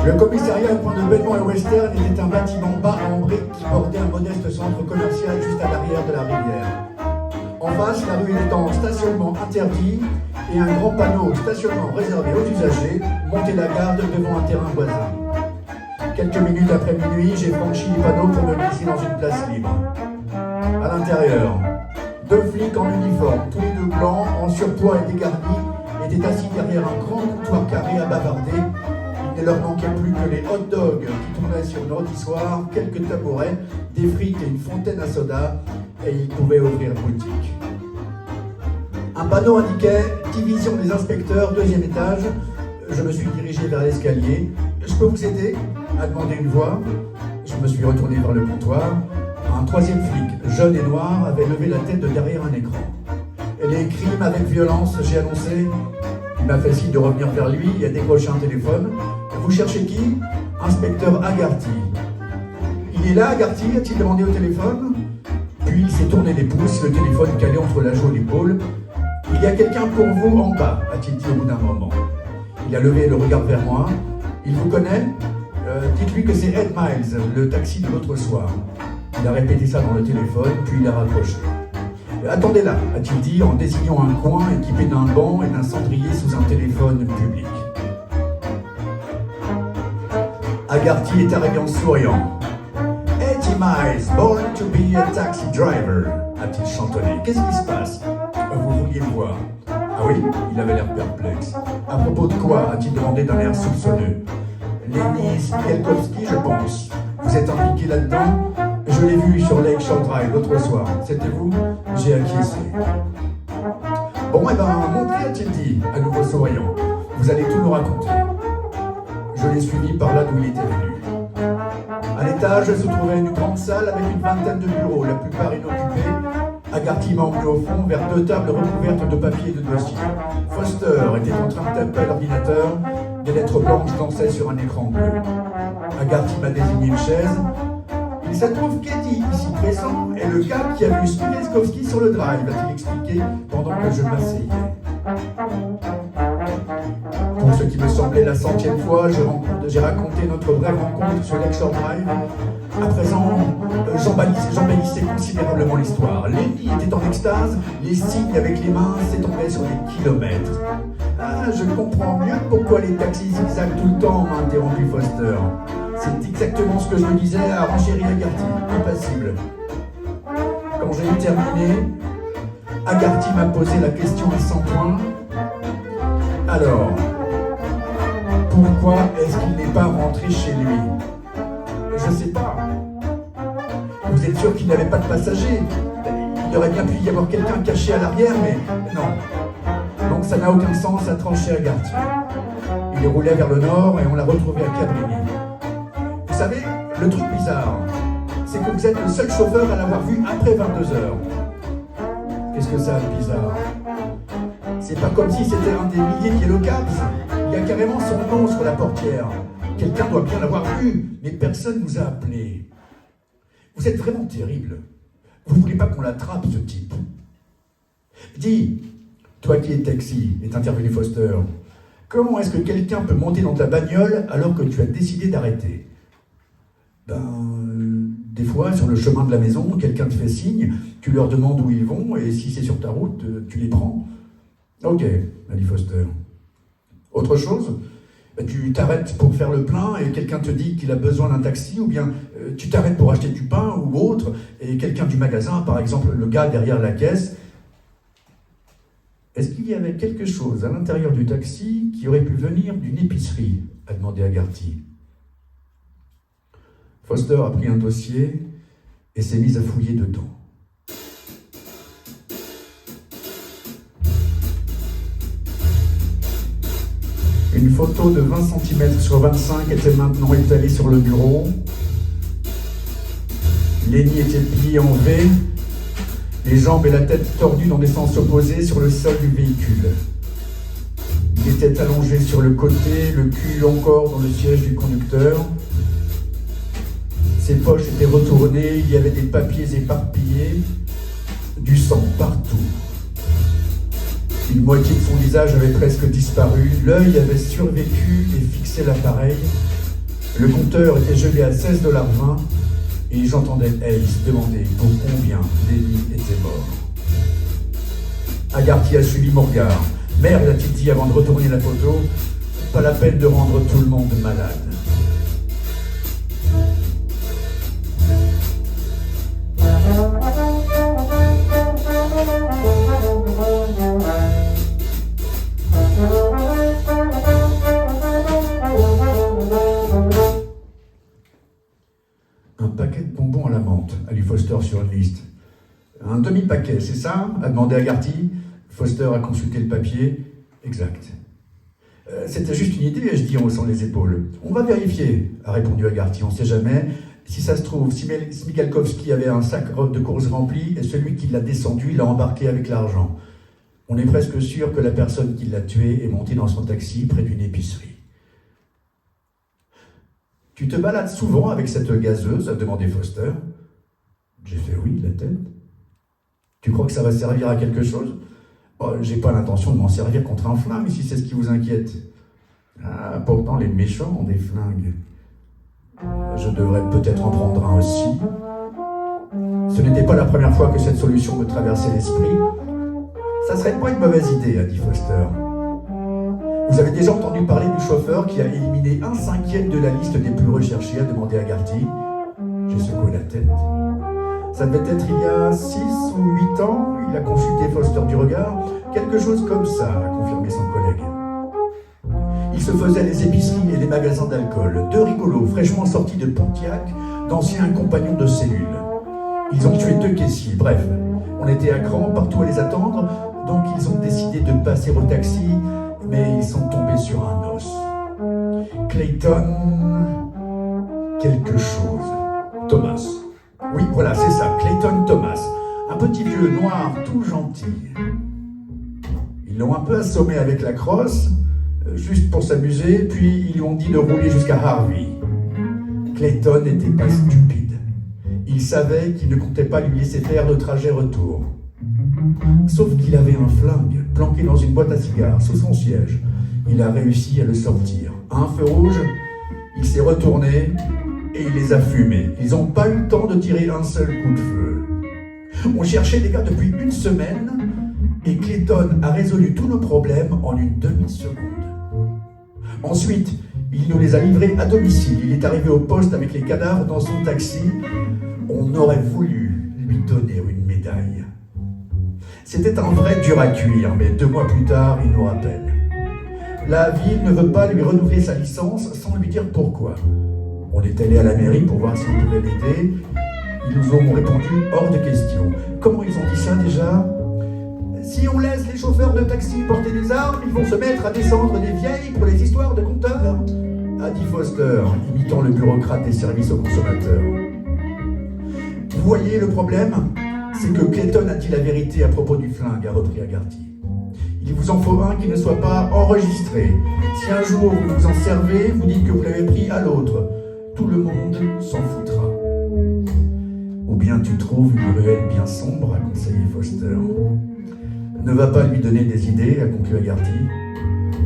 Le commissariat au point de Belmont et Western était un bâtiment bas en briques qui bordait un modeste centre commercial juste à l'arrière de la rivière. En face, la rue était en stationnement interdit et un grand panneau stationnement réservé aux usagers montait la garde devant un terrain voisin. Quelques minutes après minuit, j'ai franchi les panneaux pour me glisser dans une place libre. À l'intérieur, 2 flics en uniforme, tous les 2 blancs, en surpoids et dégarnis, étaient assis derrière un grand comptoir carré à bavarder. Il ne leur manquait plus que les hot dogs qui tournaient sur une rôtissoire, quelques tabourets, des frites et une fontaine à soda, et ils pouvaient ouvrir boutique. Un panneau indiquait « Division des inspecteurs, 2e étage ». Je me suis dirigé vers l'escalier. « Je peux vous aider ?» a demandé une voix. Je me suis retourné vers le comptoir. Un 3e flic, jeune et noir, avait levé la tête de derrière un écran. « Les crimes avec violence », j'ai annoncé. Il m'a fait signe de revenir vers lui et a décroché un téléphone. « Vous cherchez qui ?»« Inspecteur Agarty. »« Il est là, Agarty ?» a-t-il demandé au téléphone. Puis il s'est tourné les pouces, le téléphone calé entre la joue et l'épaule. « Il y a quelqu'un pour vous en bas » a-t-il dit au bout d'un moment. Il a levé le regard vers moi. « Il vous connaît ? Dites-lui que c'est Ed Miles, le taxi de l'autre soir. » Il a répété ça dans le téléphone, puis il a raccroché. « Attendez là » a-t-il dit en désignant un coin équipé d'un banc et d'un cendrier sous un téléphone public. Agarty est arrivé en souriant. « Ed, j'ai Miles, born to be a taxi driver, a-t-il chantonné. Qu'est-ce qui se passe? Vous vouliez le voir. Ah oui? Il avait l'air perplexe. À propos de quoi? A-t-il demandé d'un air soupçonneux. Lenny Smigalkowski, je pense. Vous êtes impliqué là-dedans? Je l'ai vu sur Lake Shore Drive l'autre soir. C'était vous? J'ai acquiescé. Bon, eh ben, montrez, a-t-il dit, à nouveau souriant. Vous allez tout nous raconter. Je l'ai suivi par là d'où il était venu. À l'étage se trouvait une grande salle avec une vingtaine de bureaux, la plupart inoccupés. Haggerty m'a emmené au fond vers 2 tables recouvertes de papiers et de dossiers. Foster était en train de taper à l'ordinateur. Des lettres blanches dansaient sur un écran bleu. Haggerty m'a désigné une chaise. Il se trouve qu'Eddie, ici présent, est le gars qui a vu Smigalkowski sur le drive, a-t-il expliqué pendant que je m'asseyais. Pour ce qui me semblait la 100e fois, j'ai raconté notre brève rencontre sur Lake Shore Drive. À présent, j'embellissais considérablement l'histoire. Lenny était en extase, les signes avec les mains s'étendaient sur des kilomètres. Ah, je comprends mieux pourquoi les taxis zigzaguent tout le temps, m'a interrompu Foster. C'est exactement ce que je me disais à renchérir Haggerty, impassible. Quand j'ai eu terminé, Haggerty m'a posé la question à 100 points. Alors, pourquoi est-ce qu'il n'est pas rentré chez lui? Je sais pas. Vous êtes sûr qu'il n'avait pas de passagers? Il aurait bien pu y avoir quelqu'un caché à l'arrière, mais non. Donc ça n'a aucun sens, a tranché Haggerty. Il roulait vers le nord et on l'a retrouvé à Cabrini. Vous savez, le truc bizarre, c'est que vous êtes le seul chauffeur à l'avoir vu après 22 heures. Qu'est-ce que ça a de bizarre? C'est pas comme si c'était un des milliers de Yellow Cabs. Il y a carrément son nom sur la portière. Quelqu'un doit bien l'avoir vu, mais personne nous a appelés. Vous êtes vraiment terrible. Vous voulez pas qu'on l'attrape, ce type? Dis, toi qui es taxi, est intervenu Foster, comment est-ce que quelqu'un peut monter dans ta bagnole alors que tu as décidé d'arrêter? Des fois, sur le chemin de la maison, quelqu'un te fait signe, tu leur demandes où ils vont, et si c'est sur ta route, tu les prends. Ok, a dit Foster. Autre chose? Tu t'arrêtes pour faire le plein et quelqu'un te dit qu'il a besoin d'un taxi, ou bien tu t'arrêtes pour acheter du pain ou autre, et quelqu'un du magasin, par exemple le gars derrière la caisse. Est-ce qu'il y avait quelque chose à l'intérieur du taxi qui aurait pu venir d'une épicerie? A demandé Haggerty. Foster a pris un dossier et s'est mis à fouiller dedans. Une photo de 20 cm sur 25 était maintenant étalée sur le bureau. Lenny était plié en V, les jambes et la tête tordues dans des sens opposés sur le sol du véhicule. Il était allongé sur le côté, le cul encore dans le siège du conducteur. Ses poches étaient retournées, il y avait des papiers éparpillés, du sang partout. Une moitié de son visage avait presque disparu, l'œil avait survécu et fixé l'appareil. Le compteur était gelé à $16,20 et j'entendais Ace demander pour combien Lenny était mort. Haggerty a suivi mon regard. Merde, a-t-il dit avant de retourner la photo, pas la peine de rendre tout le monde malade. Un paquet de bonbons à la menthe, a lu Foster sur une liste. Un demi-paquet, c'est ça? A demandé Haggerty. Foster a consulté le papier. Exact. C'était juste une idée, ai-je dit en haussant les épaules. On va vérifier, a répondu Haggerty. On ne sait jamais. Si ça se trouve, Smigalkowski avait un sac de courses rempli et celui qui l'a descendu l'a embarqué avec l'argent. On est presque sûr que la personne qui l'a tué est montée dans son taxi près d'une épicerie. Tu te balades souvent avec cette gazeuse, a demandé Foster. J'ai fait oui, la tête. Tu crois que ça va servir à quelque chose? Oh, j'ai pas l'intention de m'en servir contre un flingue, si c'est ce qui vous inquiète. Ah, pourtant, les méchants ont des flingues. Je devrais peut-être en prendre un aussi. Ce n'était pas la première fois que cette solution me traversait l'esprit. Ça serait pas une mauvaise idée, a dit Foster. Vous avez déjà entendu parler du chauffeur qui a éliminé 1/5 de la liste des plus recherchés, a demandé Haggerty. J'ai secoué la tête. Ça devait être il y a 6 ou 8 ans, il a consulté Foster du regard. Quelque chose comme ça, a confirmé son collègue. Il se faisait les épiceries et les magasins d'alcool. Deux rigolos, fraîchement sortis de Pontiac, d'anciens compagnons de cellule. Ils ont tué 2 caissiers, bref. On était à cran, partout à les attendre, donc ils ont décidé de passer au taxi, mais ils sont tombés sur un os. Clayton... quelque chose. Thomas. Oui, voilà, c'est ça, Clayton Thomas. Un petit vieux noir tout gentil. Ils l'ont un peu assommé avec la crosse, juste pour s'amuser, puis ils lui ont dit de rouler jusqu'à Harvey. Clayton n'était pas stupide. Il savait qu'il ne comptait pas lui laisser faire le trajet retour. Sauf qu'il avait un flingue planqué dans une boîte à cigares sous son siège. Il a réussi à le sortir. À un feu rouge, il s'est retourné et il les a fumés. Ils n'ont pas eu le temps de tirer un seul coup de feu. On cherchait les gars depuis 1 semaine et Clayton a résolu tous nos problèmes en une demi-seconde. Ensuite, il nous les a livrés à domicile. Il est arrivé au poste avec les cadavres dans son taxi. On aurait voulu lui donner une médaille. C'était un vrai dur à cuire, mais 2 mois plus tard, il nous rappelle. La ville ne veut pas lui renouveler sa licence sans lui dire pourquoi. On est allé à la mairie pour voir si on pouvait l'aider. Ils nous ont répondu hors de question. Comment ils ont dit ça déjà ? Si on laisse les chauffeurs de taxi porter des armes, ils vont se mettre à descendre des vieilles pour les histoires de compteurs, a dit Foster, imitant le bureaucrate des services aux consommateurs. Vous voyez le problème ? C'est que Clayton a dit la vérité à propos du flingue, a repris Agarty. Il vous en faut un qui ne soit pas enregistré. Si un jour vous vous en servez, vous dites que vous l'avez pris à l'autre. Tout le monde s'en foutra. Ou bien tu trouves une ruelle bien sombre, a conseillé Foster. Ne va pas lui donner des idées, a conclu Agarty.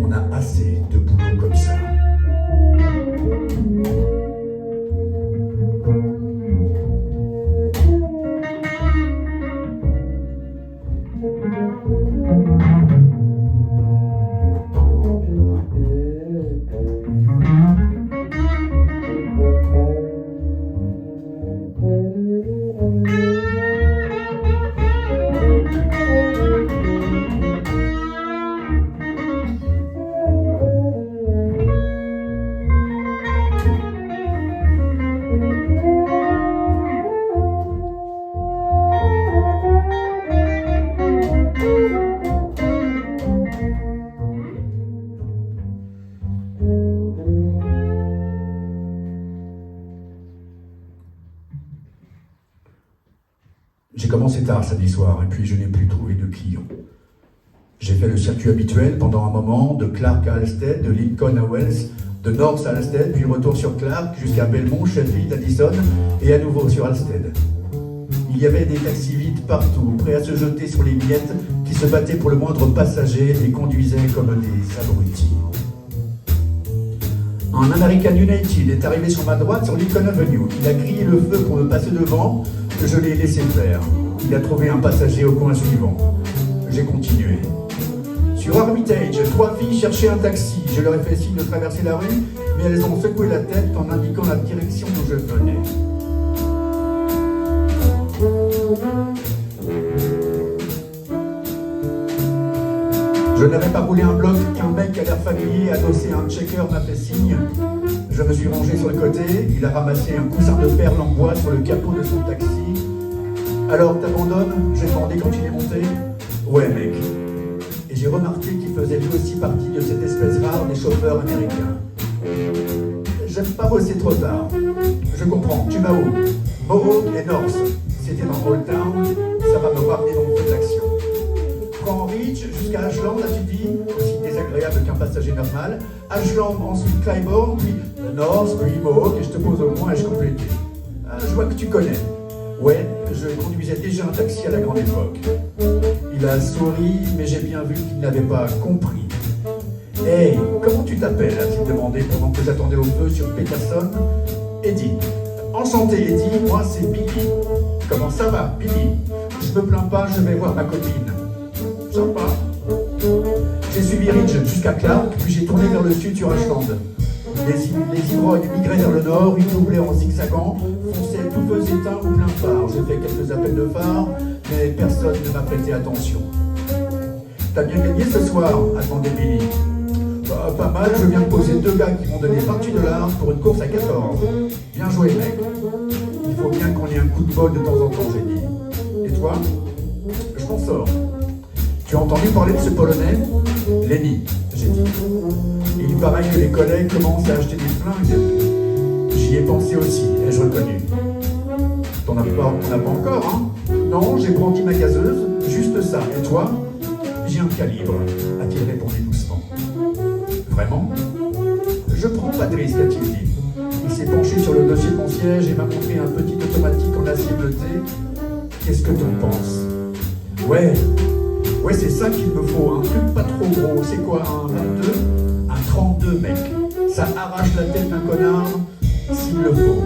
On a assez de boulot comme ça. J'ai commencé tard samedi soir et puis je n'ai plus trouvé de clients. J'ai fait le circuit habituel pendant un moment, de Clark à Halstead, de Lincoln à Wells, de North à Halstead, puis retour sur Clark jusqu'à Belmont, Sheffield, Addison et à nouveau sur Halstead. Il y avait des taxis vides partout, prêts à se jeter sur les miettes qui se battaient pour le moindre passager et conduisaient comme des abrutis. Un American United est arrivé sur ma droite sur Lincoln Avenue. Il a crié le feu pour me passer devant. Je l'ai laissé faire. Il a trouvé un passager au coin suivant. J'ai continué. Sur Armitage, 3 filles cherchaient un taxi. Je leur ai fait signe de traverser la rue, mais elles ont secoué la tête en indiquant la direction d'où je venais. Je n'avais pas roulé un bloc qu'un mec à l'air familier adossé à un checker m'a fait signe. Je me suis rangé sur le côté, il a ramassé un coussin de perles en bois sur le capot de son taxi. Alors, t'abandonnes ? J'ai demandé quand il est monté. Ouais, mec. Et j'ai remarqué qu'il faisait lui aussi partie de cette espèce rare des chauffeurs américains. J'aime pas bosser trop tard. Je comprends, tu vas où ? Mohawk et North. C'était dans Old Town, ça va me ramener dans mon feu d'action. Prends Reach jusqu'à Ashland, as-tu dit ? Aussi désagréable qu'un passager normal. Ashland, ensuite Clybourne, puis North, puis Mohawk, et je te pose au moins ai-je complété. Je vois que tu connais. Ouais, je conduisais déjà un taxi à la grande époque. Il a souri, mais j'ai bien vu qu'il n'avait pas compris. Hey, comment tu t'appelles ? A-t-il demandé pendant que j'attendais au feu sur Peterson. Eddie. Enchanté, Eddie, moi c'est Billy. Comment ça va, Billy ? Je me plains pas, je vais voir ma copine. Sympa. J'ai suivi Ridge jusqu'à Clark, puis j'ai tourné vers le sud sur Ashland. Les ivrognes migraient vers le nord, ils doublaient en zigzagant, fonçaient tout feux éteints ou plein phare. J'ai fait quelques appels de phare, mais personne ne m'a prêté attention. T'as bien gagné ce soir, a demandé Billy. Bah, pas mal, je viens de poser 2 gars qui m'ont donné 28$ pour une course à 14. Bien joué, mec. Il faut bien qu'on ait un coup de bol de temps en temps, j'ai dit. Et toi? Je m'en sors. Tu as entendu parler de ce Polonais? Lenny, j'ai dit. Il paraît que les collègues commencent à acheter des flingues. J'y ai pensé aussi, ai-je reconnu. T'en as pas encore, hein? Non, j'ai brandi ma gazeuse, juste ça. Et toi? J'ai un calibre, a-t-il répondu doucement. Vraiment? Je prends pas de risque, a-t-il dit. Il s'est penché sur le dossier de mon siège et m'a montré un petit automatique en acier bleuté. Qu'est-ce que t'en penses? Ouais, c'est ça qu'il me faut, un truc pas trop gros. C'est quoi, un 22? Un 32, mec. Ça arrache la tête d'un connard, s'il le faut.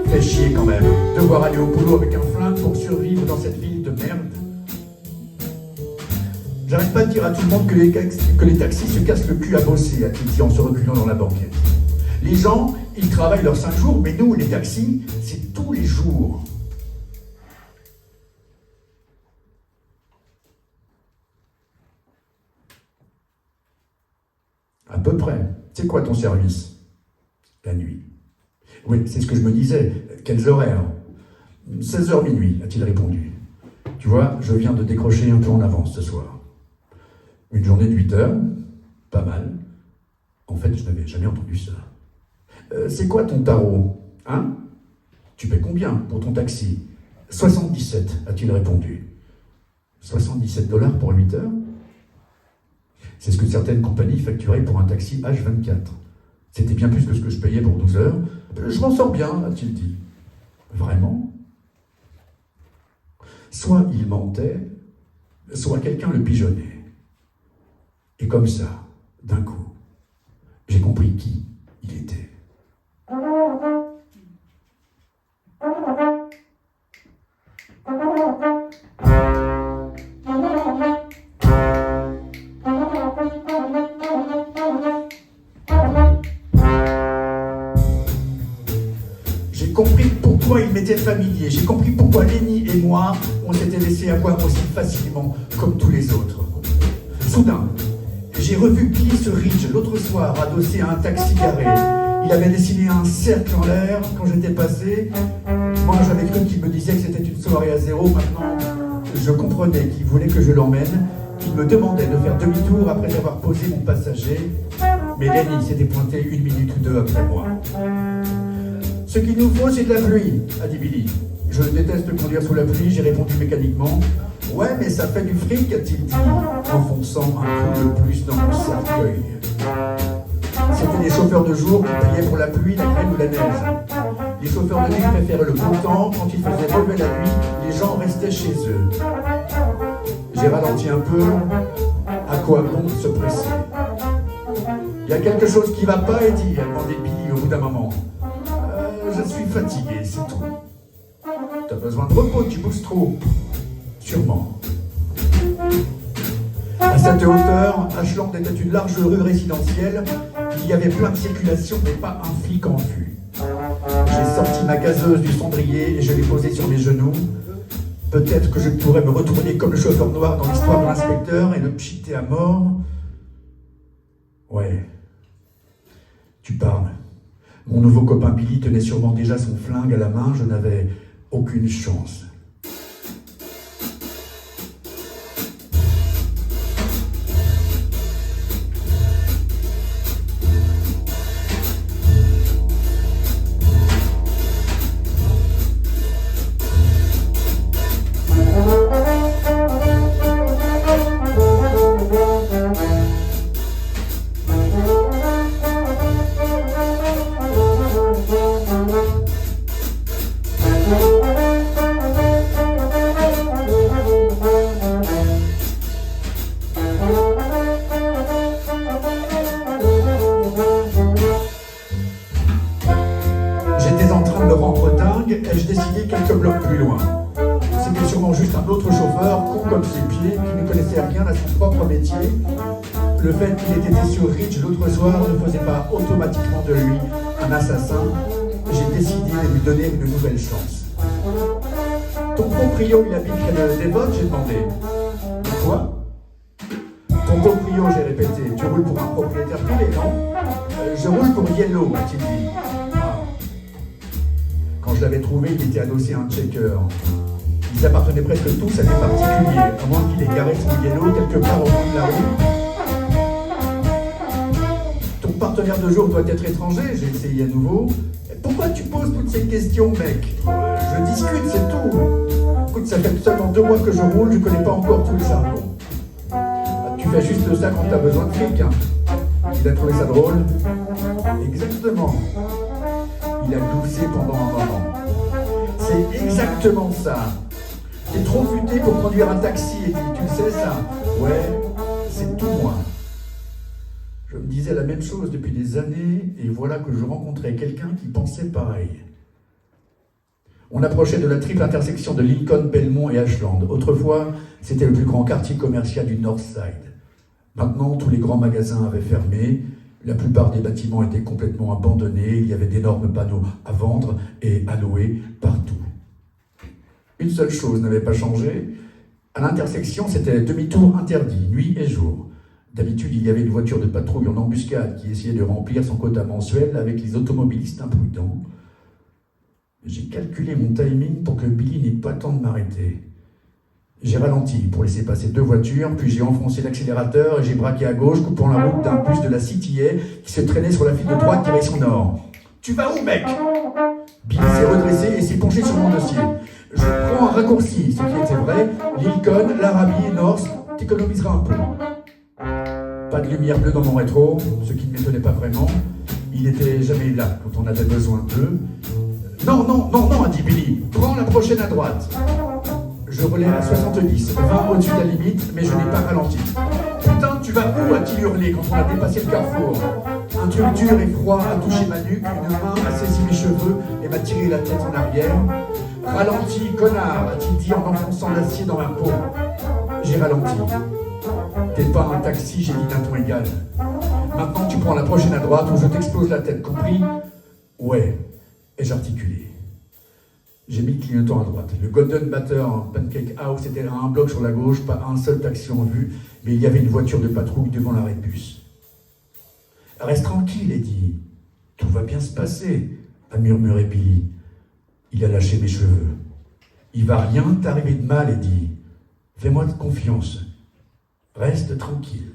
Fait chier quand même, devoir aller au boulot avec un flingue pour survivre dans cette ville de merde. J'arrête pas de dire à tout le monde que les taxis se cassent le cul à bosser, a-t-il dit en se reculant dans la banquette. Les gens, ils travaillent leurs 5 jours, mais nous, les taxis, c'est tous les jours. À peu près. C'est quoi ton service? La nuit. Oui, c'est ce que je me disais. Quels horaires? 16h minuit, a-t-il répondu. Tu vois, je viens de décrocher un peu en avance ce soir. Une journée de 8 heures, pas mal. En fait, je n'avais jamais entendu ça. C'est quoi ton tarot? Hein? Tu paies combien pour ton taxi? 77, a-t-il répondu. 77$ pour 8 heures? C'est ce que certaines compagnies facturaient pour un taxi H24. C'était bien plus que ce que je payais pour 12 heures. Je m'en sors bien, a-t-il dit. Vraiment? Soit il mentait, soit quelqu'un le pigeonnait. Et comme ça, d'un coup, j'ai compris qui il était. J'ai compris pourquoi il m'était familier. J'ai compris pourquoi Lenny et moi, on s'était laissé avoir aussi facilement comme tous les autres. Soudain, j'ai revu Keith Ridge l'autre soir, adossé à un taxi garé. Il avait dessiné un cercle en l'air quand j'étais passé. Moi, j'avais cru qu'il me disait que c'était une soirée à zéro. Maintenant, je comprenais qu'il voulait que je l'emmène. Il me demandait de faire demi-tour après avoir posé mon passager. Mais Lenny s'était pointé 1 minute ou 2 après moi. Ce qu'il nous faut, c'est de la pluie, a dit Billy. Je déteste conduire sous la pluie, j'ai répondu mécaniquement. Ouais, mais ça fait du fric, a-t-il dit, enfonçant un coup de plus dans mon cercueil. C'étaient des chauffeurs de jour qui payaient pour la pluie, la grêle ou la neige. Les chauffeurs de nuit préféraient le beau temps. Quand il faisait mauvais la nuit, les gens restaient chez eux. J'ai ralenti un peu. À quoi bon se presser? Il y a quelque chose qui va pas, Eddie, a demandé Billy au bout d'un moment. Je suis fatigué, c'est tout. T'as besoin de repos, tu bosses trop. Sûrement. À cette hauteur, Ashland était une large rue résidentielle. Il y avait plein de circulation, mais pas un flic en vue. J'ai sorti ma gazeuse du cendrier et je l'ai posée sur mes genoux. Peut-être que je pourrais me retourner comme le chauffeur noir dans l'histoire de l'inspecteur et le pchiter à mort. Ouais. Tu parles. Mon nouveau copain Billy tenait sûrement déjà son flingue à la main. Je n'avais aucune chance. Ai-je décidé quelques blocs plus loin. C'était sûrement juste un autre chauffeur, con comme ses pieds, qui ne connaissait rien à son propre métier. Le fait qu'il ait été sur Ridge l'autre soir ne faisait pas automatiquement de lui un assassin. j'ai décidé de lui donner une nouvelle chance. Ton proprio, il habite près de Devon, j'ai demandé. Quoi? Ton proprio, j'ai répété. Tu roules pour un propriétaire privé, non? Je roule pour Yellow, a-t-il dit. Ah. Quand je l'avais trouvé, il était adossé à un checker. Ils appartenaient presque tous à des particuliers, à moins qu'il ait garé son Yellow quelque part au fond de la rue. Ton partenaire de jour doit être étranger, j'ai essayé à nouveau. Pourquoi tu poses toutes ces questions, mec? Je discute, c'est tout. Écoute, ça fait seulement 2 mois que je roule, je connais pas encore tout le jargon. Tu fais juste ça quand t'as besoin de fric, hein. Il a trouvé ça drôle? Exactement. Il a gloussé pendant un moment. C'est exactement ça. T'es trop futé pour conduire un taxi, et tu le sais ça? Ouais, c'est tout moi. Je me disais la même chose depuis des années, et voilà que je rencontrais quelqu'un qui pensait pareil. On approchait de la triple intersection de Lincoln, Belmont et Ashland. Autrefois, c'était le plus grand quartier commercial du North Side. Maintenant, tous les grands magasins avaient fermé, la plupart des bâtiments étaient complètement abandonnés, il y avait d'énormes panneaux à vendre et à louer partout. Une seule chose n'avait pas changé, à l'intersection, c'était demi-tour interdit, nuit et jour. D'habitude, il y avait une voiture de patrouille en embuscade qui essayait de remplir son quota mensuel avec les automobilistes imprudents. J'ai calculé mon timing pour que Billy n'ait pas le temps de m'arrêter. J'ai ralenti pour laisser passer 2 voitures, puis j'ai enfoncé l'accélérateur et j'ai braqué à gauche, coupant la route d'un bus de la CTA qui se traînait sur la file de droite direction nord. « Tu vas où, mec ?» Billy s'est redressé et s'est penché sur mon dossier. « Je prends un raccourci, ce qui était vrai. Lincoln, l'Arabie, North, t'économiseras un peu. » Pas de lumière bleue dans mon rétro, ce qui ne m'étonnait pas vraiment. Il n'était jamais là quand on avait besoin d'eux. « Non, non, non, non, a dit Billy. Prends la prochaine à droite. » Je roulais à 70, 20 au-dessus de la limite, mais je n'ai pas ralenti. « Putain, tu vas où ?» a-t-il hurlé quand on a dépassé le carrefour. Un truc dur et froid a touché ma nuque, une main a saisi mes cheveux et m'a tiré la tête en arrière. « Ralentis, connard !» a-t-il dit en enfonçant l'acier dans ma peau. J'ai ralenti. « T'es pas un taxi », j'ai dit d'un ton égal. « Maintenant, tu prends la prochaine à droite ou je t'explose la tête, compris ?»« Ouais. » Et j'articulais. J'ai mis le clignotant à droite. Le Golden Batter Pancake House était à un bloc sur la gauche, pas un seul taxi en vue, mais il y avait une voiture de patrouille devant l'arrêt de bus. « Reste tranquille, Eddie. Tout va bien se passer, » a murmuré Billy. Il a lâché mes cheveux. « Il va rien t'arriver de mal, Eddie. Fais-moi confiance. Reste tranquille. »